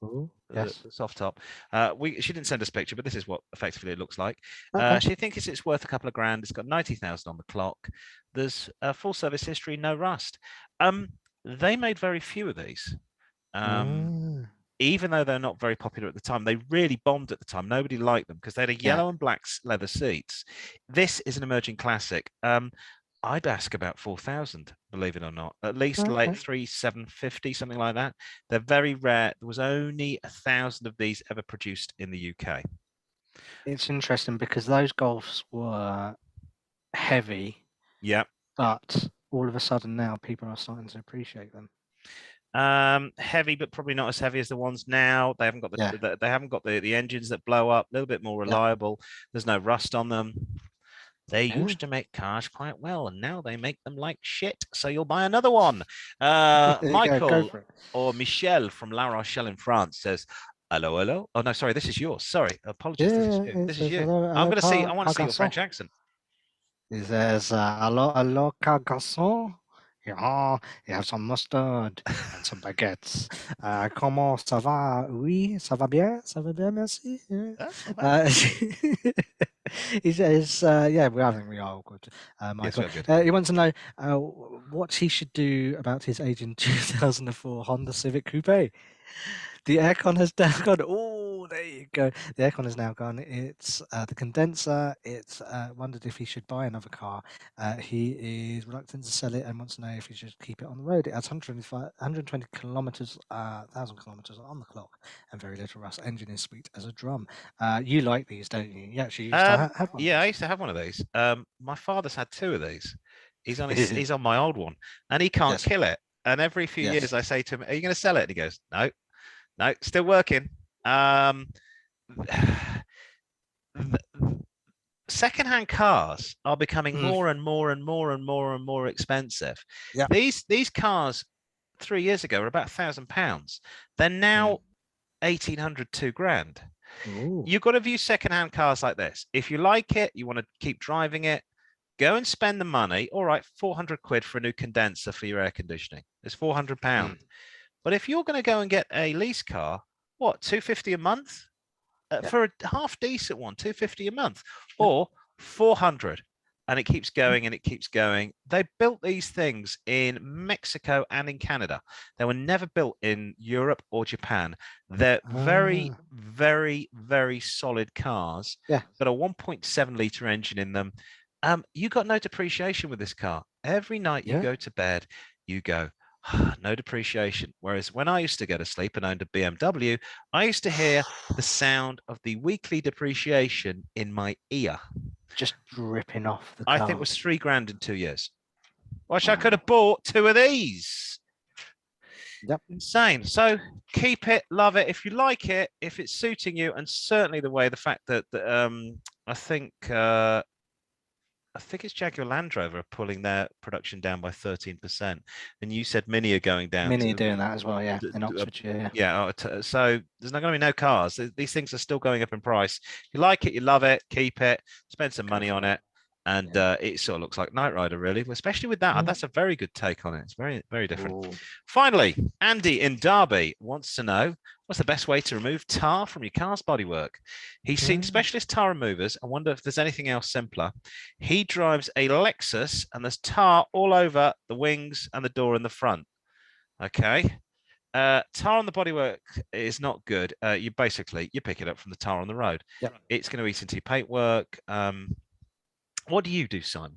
S2: Ooh,
S1: the
S2: yes.
S1: soft top. She didn't send us a picture, but this is what effectively it looks like.
S2: Okay.
S1: She thinks it's worth a couple of grand. It's got 90,000 on the clock. There's a full service history, no rust. They made very few of these.
S2: Mm.
S1: Even though they're not very popular at the time, they really bombed at the time. Nobody liked them because they had a
S2: Yeah.
S1: yellow and black leather seats. This is an emerging classic. I'd ask about 4,000, believe it or not, at least
S2: Okay.
S1: like 3,750, something like that. They're very rare. There was only 1,000 of these ever produced in the UK.
S2: It's interesting because those Golfs were heavy,
S1: Yeah.
S2: but all of a sudden now people are starting to appreciate them.
S1: Heavy, but probably not as heavy as the ones now. They haven't got they haven't got the engines that blow up. A little bit more reliable. There's no rust on them. They used to make cars quite well, and now they make them like shit. So you'll buy another one. Michael or Michel from La Rochelle in France says, "Hello, hello." Oh no, sorry, this is yours. Sorry, apologies. This is you. I want to see your French accent.
S2: He says, hello, car garçon. Yeah, you have some mustard and some baguettes. Comment ça va? Oui, ça va bien, merci. He says, yeah, I think we are all good. Michael.
S1: Yes, good.
S2: He wants to know what he should do about his aging 2004 Honda Civic Coupe. The aircon has now gone. Oh, there you go. The aircon has now gone. It's the condenser. It's wondered if he should buy another car. He is reluctant to sell it and wants to know if he should keep it on the road. It has 120 kilometers, 1,000 kilometers on the clock, and very little rust. Engine is sweet as a drum. You like these, don't you? You actually used to have one.
S1: Yeah, I used to have one of these. My father's had two of these. He's on my old one, and he can't kill it. And every few years, I say to him, "Are you going to sell it?" And he goes, "No, no, still working." Secondhand cars are becoming more and more and more and more and more expensive.
S2: Yeah.
S1: These cars 3 years ago were about £1,000. They're now 1,800, £2,000.
S2: Ooh.
S1: You've got to view secondhand cars like this. If you like it, you want to keep driving it, go and spend the money. All right, 400 quid for a new condenser for your air conditioning. It's £400. But if you're going to go and get a lease car, what, 250 a month? For a half decent one, 250 a month, or 400, and it keeps going and it keeps going. They built these things in Mexico and in Canada. They were never built in Europe or Japan. They're very, very, very solid cars.
S2: Yeah.
S1: Got a 1.7 litre engine in them. You got no depreciation with this car. Every night you go to bed, you go, no depreciation. Whereas when I used to go to sleep and owned a BMW, I used to hear the sound of the weekly depreciation in my ear.
S2: Just dripping off the
S1: car. I think it was £3,000 in 2 years. Wish I could have bought two of these.
S2: Yep.
S1: Insane. So keep it, love it. If you like it, if it's suiting you, and certainly the fact that I think it's Jaguar Land Rover are pulling their production down by 13%. And you said Mini are going down.
S2: Mini are doing that as well, yeah, in Oxfordshire.
S1: Yeah. So there's not going to be no cars. These things are still going up in price. If you like it, you love it, keep it, spend some money on it. And it sort of looks like Knight Rider, really, especially with that. That's a very good take on it. It's very, very different. Ooh. Finally, Andy in Derby wants to know, what's the best way to remove tar from your car's bodywork? He's seen specialist tar removers and wonder if there's anything else simpler. He drives a Lexus and there's tar all over the wings and the door in the front. Okay. Tar on the bodywork is not good. You pick it up from the tar on the road.
S2: Yep.
S1: It's going to eat into your paintwork. What do you do, Simon?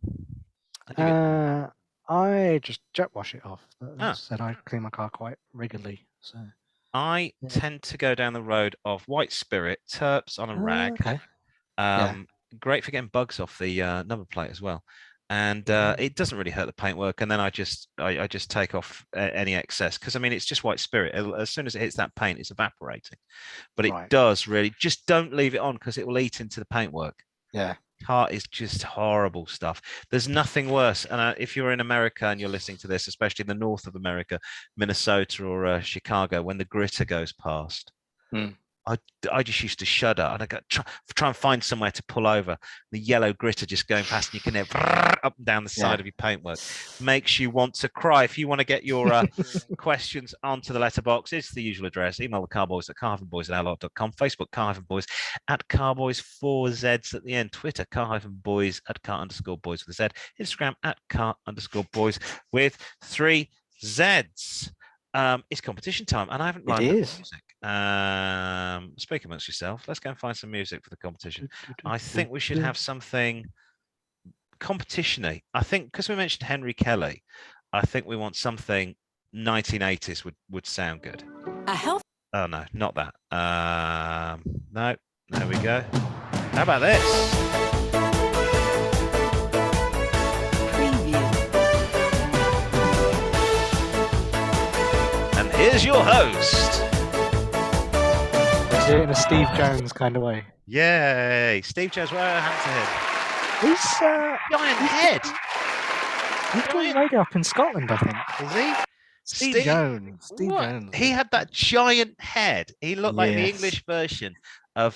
S2: I just jet wash it off. As I said, I clean my car quite regularly. So
S1: I tend to go down the road of white spirit, terps on a rag.
S2: Okay.
S1: Great for getting bugs off the number plate as well. And it doesn't really hurt the paintwork. And then I just take off any excess because I mean it's just white spirit. As soon as it hits that paint, it's evaporating. But it does really. Just don't leave it on because it will eat into the paintwork.
S2: Yeah.
S1: Tar is just horrible stuff. There's nothing worse. And if you're in America and you're listening to this, especially in the north of America, Minnesota or Chicago, when the gritter goes past, I just used to shudder, and I go try and find somewhere to pull over. The yellow gritter just going past, and you can hear up and down the side of your paintwork. Makes you want to cry. If you want to get your questions onto the letterbox, it's the usual address. Email the Car-Boyz at car-boys@outlook.com. Facebook Car-Boys at Car-Boys, 4 Z's at the end. Twitter Car-Boys at car_boys with a Z. Instagram at car_boys with 3 Z's. It's competition time, and I haven't lined up music. Speak amongst yourself. Let's go and find some music for the competition. I think we should have something competition-y. I think because we mentioned Henry Kelly, I think we want something 1980s would sound good. Oh no, not that. No, there we go. How about this? Here's your host.
S2: Is it in a Steve Jones kind of way?
S1: Yay! Steve Jones, where are hands to him?
S2: He's
S1: giant head.
S2: He's doing radio up in Scotland, I think.
S1: Is he?
S2: Steve Jones. Steve Jones.
S1: He had that giant head. He looked like the English version of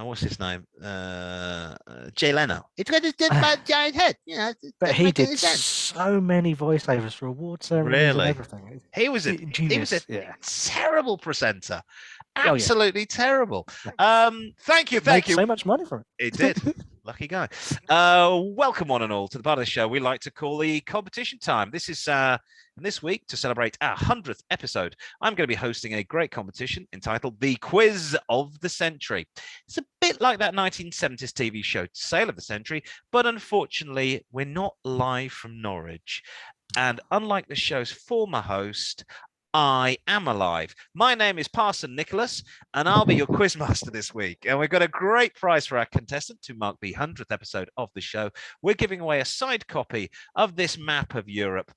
S1: what's his name? Jay Leno. It's got this giant head.
S2: But he did so many voiceovers for award ceremonies and everything.
S1: He was a terrible presenter. Absolutely terrible. Thank you.
S2: So much money for it.
S1: It did. Lucky guy. Welcome one and all to the part of the show we like to call the competition time. This is this week, to celebrate our 100th episode, I'm going to be hosting a great competition entitled The Quiz of the Century. It's a bit like that 1970s TV show Sale of the Century, but unfortunately, we're not live from Norwich. And unlike the show's former host, I am alive. My name is Parson Nicholas, and I'll be your quizmaster this week. And we've got a great prize for our contestant to mark the 100th episode of the show. We're giving away a signed copy of this map of Europe,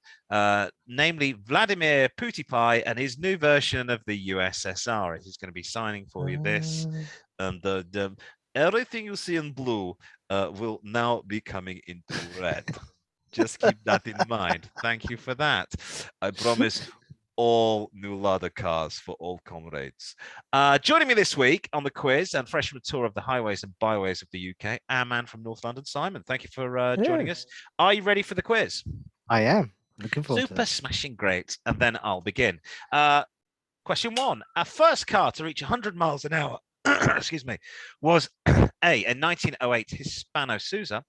S1: namely Vladimir Putipai and his new version of the USSR. He's going to be signing for you this. And everything you see in blue will now be coming into red. Just keep that in mind. Thank you for that. I promise all new Lada cars for all comrades. Joining me this week on the quiz and freshman tour of the highways and byways of the UK, our man from North London, Simon. Thank you for joining us. Are you ready for the quiz?
S2: I am. Looking forward to it.
S1: Super smashing great. And then I'll begin. Question 1. Our first car to reach 100 miles an hour, excuse me, was a 1908 Hispano Suiza,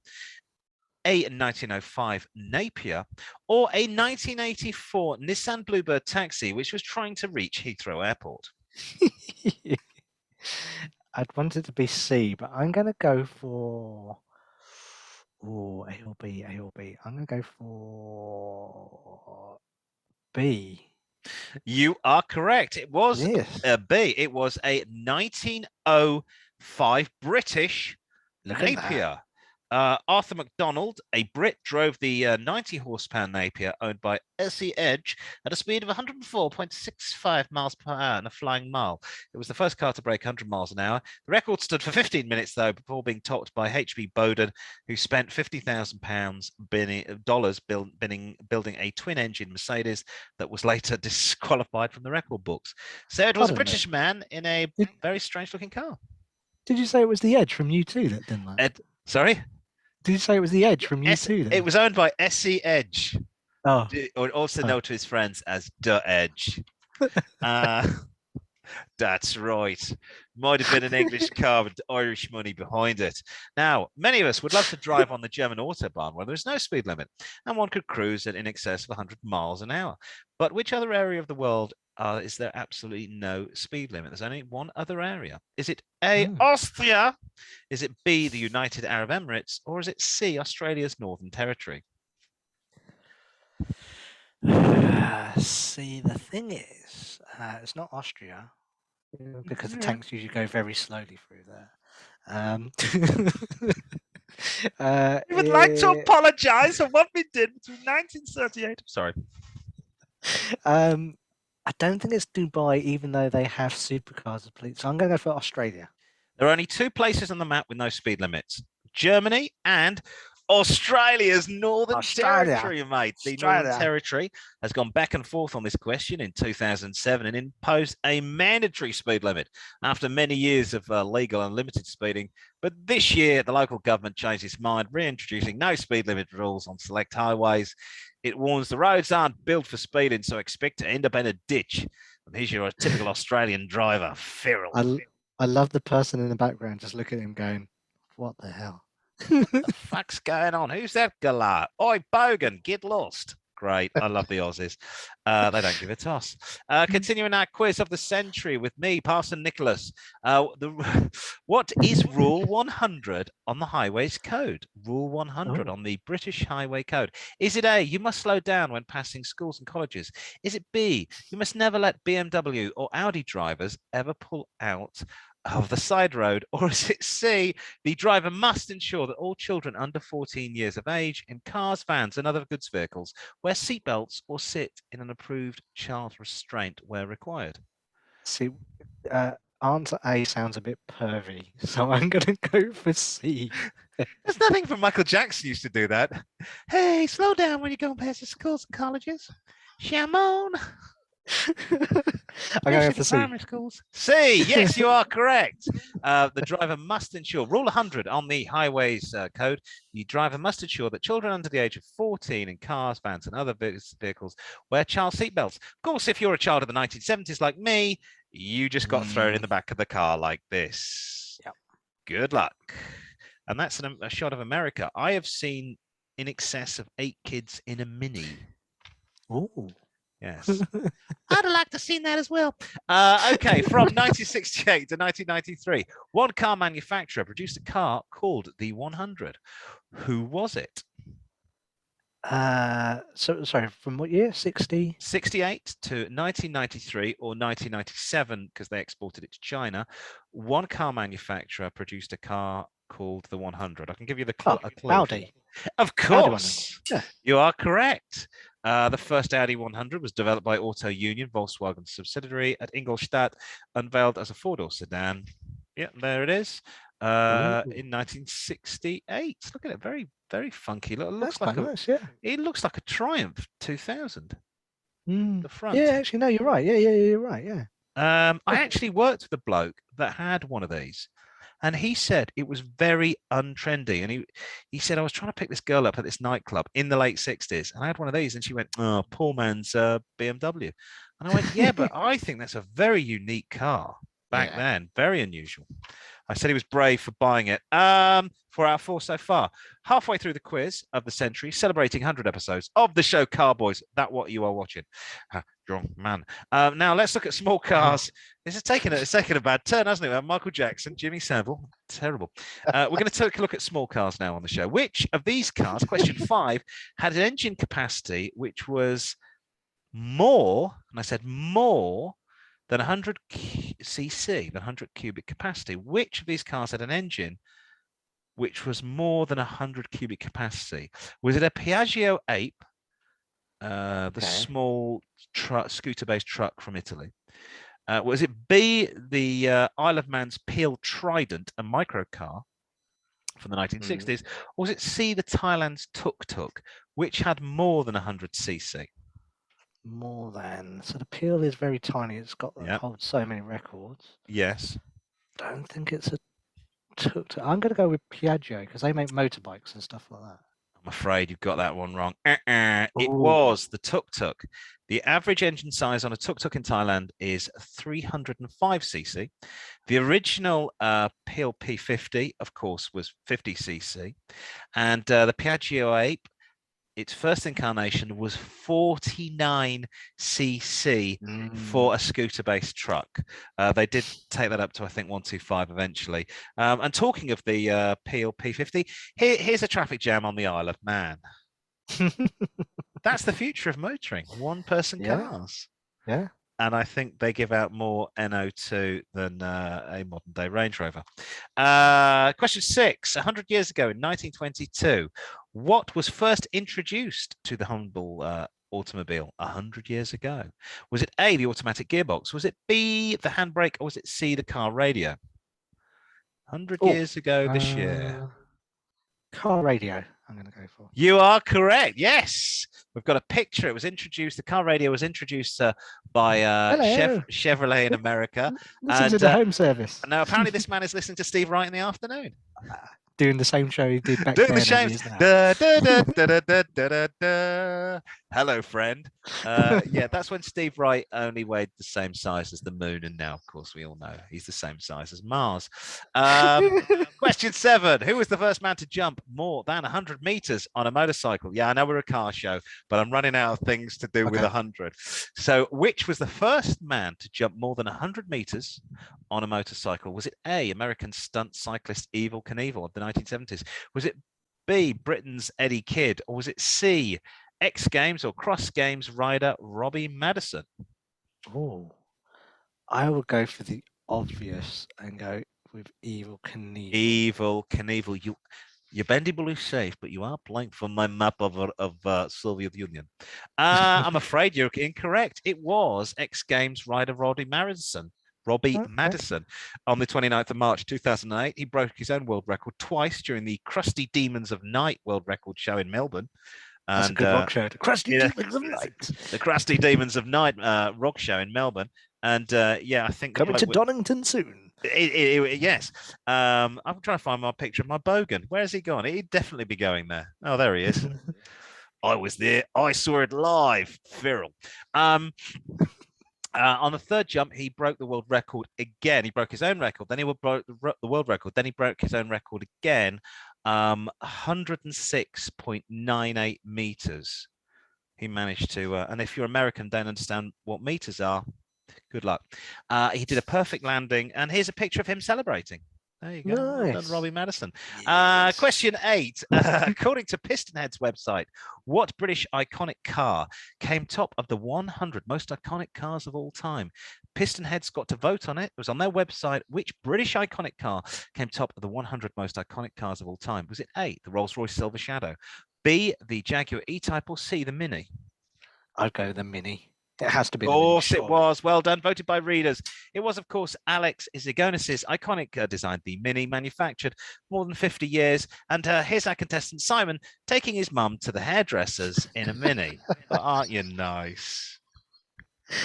S1: a 1905 Napier, or a 1984 Nissan Bluebird taxi, which was trying to reach Heathrow Airport?
S2: I'd want it to be C, but I'm going to go for... Oh, A or B, A or B. I'm going to go for B.
S1: You are correct. It was a B. It was a 1905 British Napier. Arthur MacDonald, a Brit, drove the 90 horsepower Napier owned by SE Edge at a speed of 104.65 miles per hour in a flying mile. It was the first car to break 100 miles an hour. The record stood for 15 minutes, though, before being topped by H.B. Bowden, who spent $50,000 building a twin-engine Mercedes that was later disqualified from the record books. So it was a British man in a very strange-looking car.
S2: Did you say it was the Edge from U2 that didn't like?
S1: Sorry?
S2: Did you say it was the Edge from U2?
S1: It was owned by SE Edge.
S2: Oh.
S1: Or also known to his friends as The Edge. That's right. Might have been an English car with Irish money behind it. Now, many of us would love to drive on the German Autobahn where there's no speed limit and one could cruise at in excess of 100 miles an hour. But which other area of the world is there absolutely no speed limit? There's only one other area. Is it A, Austria? Is it B, the United Arab Emirates? Or is it C, Australia's Northern Territory?
S2: See, the thing is, it's not Austria because the tanks usually go very slowly through there.
S1: We would like to apologize for what we did between 1938. Sorry.
S2: I don't think it's Dubai, even though they have supercars as police. So I'm going to go for Australia.
S1: There are only 2 places on the map with no speed limits: Germany and Australia's Northern
S2: Australia.
S1: Territory, mate. The Northern
S2: Australia.
S1: Territory has gone back and forth on this question in 2007 and imposed a mandatory speed limit after many years of legal unlimited speeding. But this year, the local government changed its mind, reintroducing no speed limit rules on select highways. It warns the roads aren't built for speeding, so expect to end up in a ditch. And here's your typical Australian driver, feral.
S2: I love the person in the background just looking at him going, what the hell?
S1: What the fuck's going on? Who's that galah? Oi, Bogan, get lost. Great. I love the Aussies. They don't give a toss. Continuing our quiz of the century with me, Parson Nicholas. What is Rule 100 on the Highways Code? Rule 100 on the British Highway Code. Is it A, you must slow down when passing schools and colleges? Is it B, you must never let BMW or Audi drivers ever pull out of the side road? Or is it C, the driver must ensure that all children under 14 years of age in cars, vans and other goods vehicles wear seatbelts or sit in an approved child restraint where required?
S2: See, answer A sounds a bit pervy, so I'm going to go for C.
S1: There's nothing from Michael Jackson used to do that. Hey, slow down when you go past the schools and colleges. Shamon.
S2: I'm going for C.
S1: Primary schools. C, yes, you are correct. The driver must ensure, Rule 100 on the Highways Code, the driver must ensure that children under the age of 14 in cars, vans and other vehicles wear child seatbelts. Of course, if you're a child of the 1970s like me, you just got thrown in the back of the car like this.
S2: Yep.
S1: Good luck. And that's a shot of America. I have seen in excess of 8 kids in a Mini.
S2: Ooh.
S1: Yes. I'd have liked to have seen that as well. Okay, from 1968 to 1993, one car manufacturer produced a car called the 100. Who was it?
S2: So sorry, from what year? 60?
S1: 68 to 1993 or 1997, because they exported it to China. One car manufacturer produced a car called the 100. I can give you the clue.
S2: Audi.
S1: Of course. Yeah. You are correct. The first Audi 100 was developed by Auto Union, Volkswagen subsidiary at Ingolstadt, unveiled as a four-door sedan. Yeah, there it is. In 1968. Look at it, very, very funky. Looks like
S2: nice, yeah.
S1: It looks like a Triumph 2000. The front.
S2: Yeah, actually, no, you're right. Yeah, you're right. Yeah.
S1: I actually worked with a bloke that had one of these. And he said it was very untrendy. And he said, I was trying to pick this girl up at this nightclub in the late 60s. And I had one of these. And she went, oh, poor man's BMW. And I went, yeah, but I think that's a very unique car back then. Very unusual. I said he was brave for buying it. 4 out of 4 so far. Halfway through the quiz of the century, celebrating 100 episodes of the show Car-Boyz. That's what you are watching. Drunk man. Now let's look at small cars. This has taken a bad turn, hasn't it? Michael Jackson, Jimmy Savile, terrible. We're going to take a look at small cars now on the show. Which of these cars, question 5, had an engine capacity which was more, and I said more, than 100 cc, than 100 cubic capacity? Which of these cars had an engine which was more than 100 cubic capacity? Was it a Piaggio Ape, the small scooter-based truck from Italy? Was it B, the Isle of Man's Peel Trident, a microcar from the 1960s? Or was it C, the Thailand's tuk-tuk, which had more than 100 cc?
S2: More than. So the Peel is very tiny. It's got holds so many records.
S1: Yes.
S2: Don't think it's a tuk-tuk. I'm going to go with Piaggio because they make motorbikes and stuff like that.
S1: I'm afraid you've got that one wrong. It was the tuk-tuk. The average engine size on a tuk-tuk in Thailand is 305 cc. The original Peel P50, of course, was 50 cc. And the Piaggio Ape, its first incarnation, was 49 cc for a scooter-based truck. They did take that up to, I think, 125 eventually. And talking of the Peel P50, here's a traffic jam on the Isle of Man. That's the future of motoring, one-person cars.
S2: Yeah.
S1: And I think they give out more NO2 than a modern-day Range Rover. Question 6. 100 years ago in 1922, what was first introduced to the humble automobile 100 years ago? Was it A, the automatic gearbox? Was it B, the handbrake? Or was it C, the car radio? 100 years ago this year.
S2: Car radio. I'm going to go for.
S1: You are correct. Yes. We've got a picture. It was introduced, the car radio was introduced by Chevrolet in America.
S2: Listen to the home service.
S1: Now, apparently this man is listening to Steve Wright in the afternoon.
S2: Doing the same show he did back
S1: Doing
S2: then.
S1: the same. Da, da, da, da, da, da, da, da. Hello, friend. Yeah, that's when Steve Wright only weighed the same size as the moon, and now, of course, we all know he's the same size as Mars. Question 7: Who was the first man to jump more than 100 meters on a motorcycle? Yeah, I know we're a car show, but I'm running out of things to do with 100. So, which was the first man to jump more than 100 meters on a motorcycle? Was it A, American stunt cyclist Evel Knievel of the 1970s? Was it B, Britain's Eddie Kidd? Or was it C, X Games or Cross Games rider Robbie Madison?
S2: Oh, I will go for the obvious and go with Evel Knievel.
S1: Evel Knievel. You're bendable is safe, but you are blank from my map of Soviet Union. I'm afraid you're incorrect. It was X Games rider Robbie Madison. Madison. On the 29th of March 2008, he broke his own world record twice during the Crusty Demons of Night world record show in Melbourne.
S2: That's a good rock show. The Crusty Demons of Night.
S1: The Crusty Demons of Night rock show in Melbourne. And I think
S2: coming to Donington soon.
S1: Yes. I'm trying to find my picture of my bogan. Where has he gone? He'd definitely be going there. Oh, there he is. I was there. I saw it live. Viral. On the third jump, he broke the world record again. He broke his own record. Then he broke the world record. Then he broke his own record again. 106.98 meters. He managed to, and if you're American, don't understand what meters are, good luck. He did a perfect landing, and here's a picture of him celebrating. There you go.
S2: Nice.
S1: Well done, Robbie Madison.
S2: Yes.
S1: Question 8. According to Pistonhead's website, what British iconic car came top of the 100 most iconic cars of all time? Pistonhead's got to vote on it. It was on their website. Which British iconic car came top of the 100 most iconic cars of all time? Was it A, the Rolls-Royce Silver Shadow, B, the Jaguar E-Type, or C, the Mini?
S2: I'd go the Mini. It has to be.
S1: Of course it was. Well done. Voted by readers. It was, of course, Alex Izagonis's iconic design, the Mini, manufactured more than 50 years. And here's our contestant, Simon, taking his mum to the hairdressers in a Mini. Aren't you nice?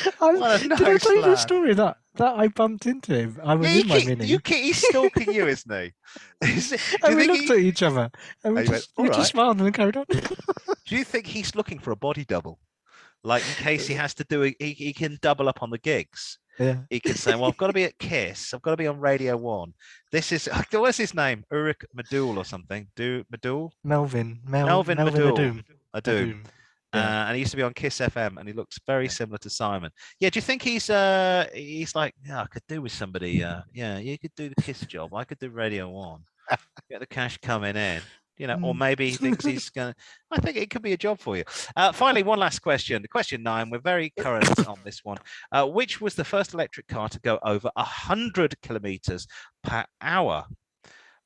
S2: Did I tell you the story that I bumped into him? I was in my Mini.
S1: He's stalking you, isn't he?
S2: And we looked at each other and we just smiled and carried on.
S1: Do you think he's looking for a body double? Like in case he has to do it, he can double up on the gigs.
S2: Yeah.
S1: He can say, well, I've got to be at Kiss. I've got to be on Radio 1. This is, what's his name? Ulrich Madul or something. Madul?
S2: Melvin
S1: Madul.
S2: Adoom.
S1: Yeah. And he used to be on Kiss FM, and he looks very similar to Simon. Yeah, do you think he's like, yeah, I could do with somebody. Yeah, you could do the Kiss job. I could do Radio 1. Get the cash coming in. You know, or maybe he thinks he's going to, I think it could be a job for you. Finally, one last question. Question 9, we're very current on this one. Which was the first electric car to go over 100 kilometers per hour?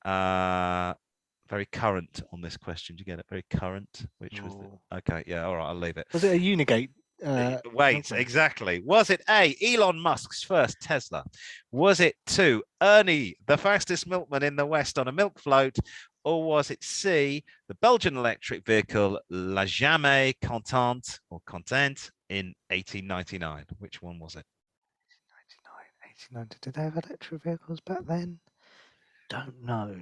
S1: Very current on this question. Do you get it? Very current. Which was the, okay, yeah, all right, I'll leave it.
S2: Was it a Unigate?
S1: Wait, exactly. Was it A, Elon Musk's first Tesla? Was it 2, Ernie, the fastest milkman in the West on a milk float? Or was it C, the Belgian electric vehicle La Jamais Contente or Content in 1899? Which one was it?
S2: 1899. Did they have electric vehicles back then? Don't know.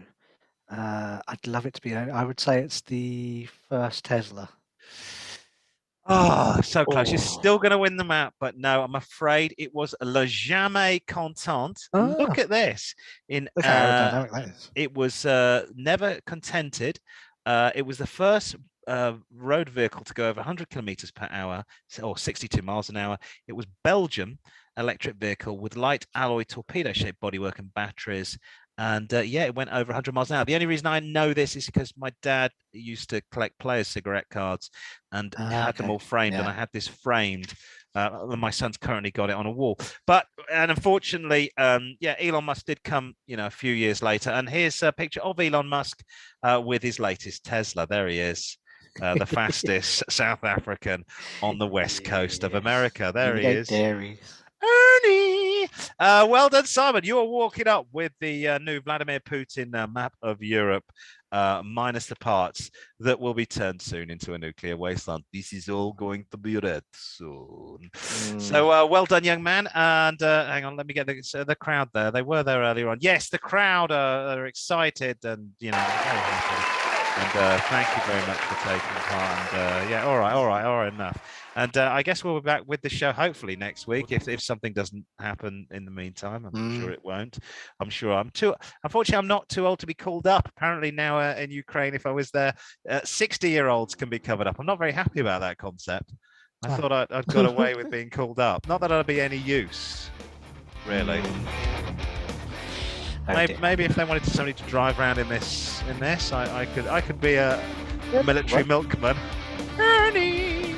S2: I'd love it to be. I would say it's the first Tesla.
S1: Oh, so close. You're still going to win the map, but no, I'm afraid it was Le Jamais Content. Look at this.
S2: Look how dynamic that is.
S1: It was never contented. It was the first road vehicle to go over 100 kilometers per hour, or 62 miles an hour. It was Belgium electric vehicle with light alloy torpedo-shaped bodywork and batteries. And it went over 100 miles an hour. The only reason I know this is because my dad used to collect players' cigarette cards and had them all framed. And I had this framed. My son's currently got it on a wall. And unfortunately, Elon Musk did come, a few years later. And here's a picture of Elon Musk with his latest Tesla. There he is. The fastest South African on the west coast of America. There he is.
S2: Dairies.
S1: Ernie. Well done, Simon. You are walking up with the new Vladimir Putin map of Europe, minus the parts that will be turned soon into a nuclear wasteland. This is all going to be red soon. So well done, young man. And hang on, let me get the crowd there. They were there earlier on. Yes, the crowd are excited and, very happy. And thank you very much for taking part. And yeah, all right, enough. And I guess we'll be back with the show hopefully next week if something doesn't happen in the meantime. I'm sure it won't. Unfortunately, I'm not too old to be called up. Apparently now in Ukraine, if I was there, 60-year-olds can be covered up. I'm not very happy about that concept. I thought I'd got away with being called up. Not that I'd be any use, really. Maybe if they wanted somebody to drive around in this, I could be a military milkman. Ernie,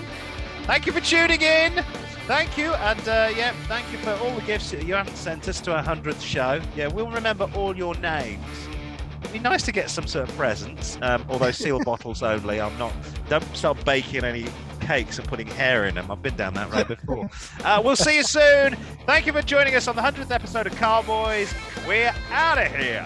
S1: thank you for tuning in. Thank you, and thank you for all the gifts that you haven't sent us to our 100th show. Yeah, we'll remember all your names. It'd be nice to get some sort of presents, although seal bottles only. Don't start baking any cakes and putting hair in them. I've been down that road before. We'll see you soon. Thank you for joining us on the 100th episode of Car-Boyz. We're out of here.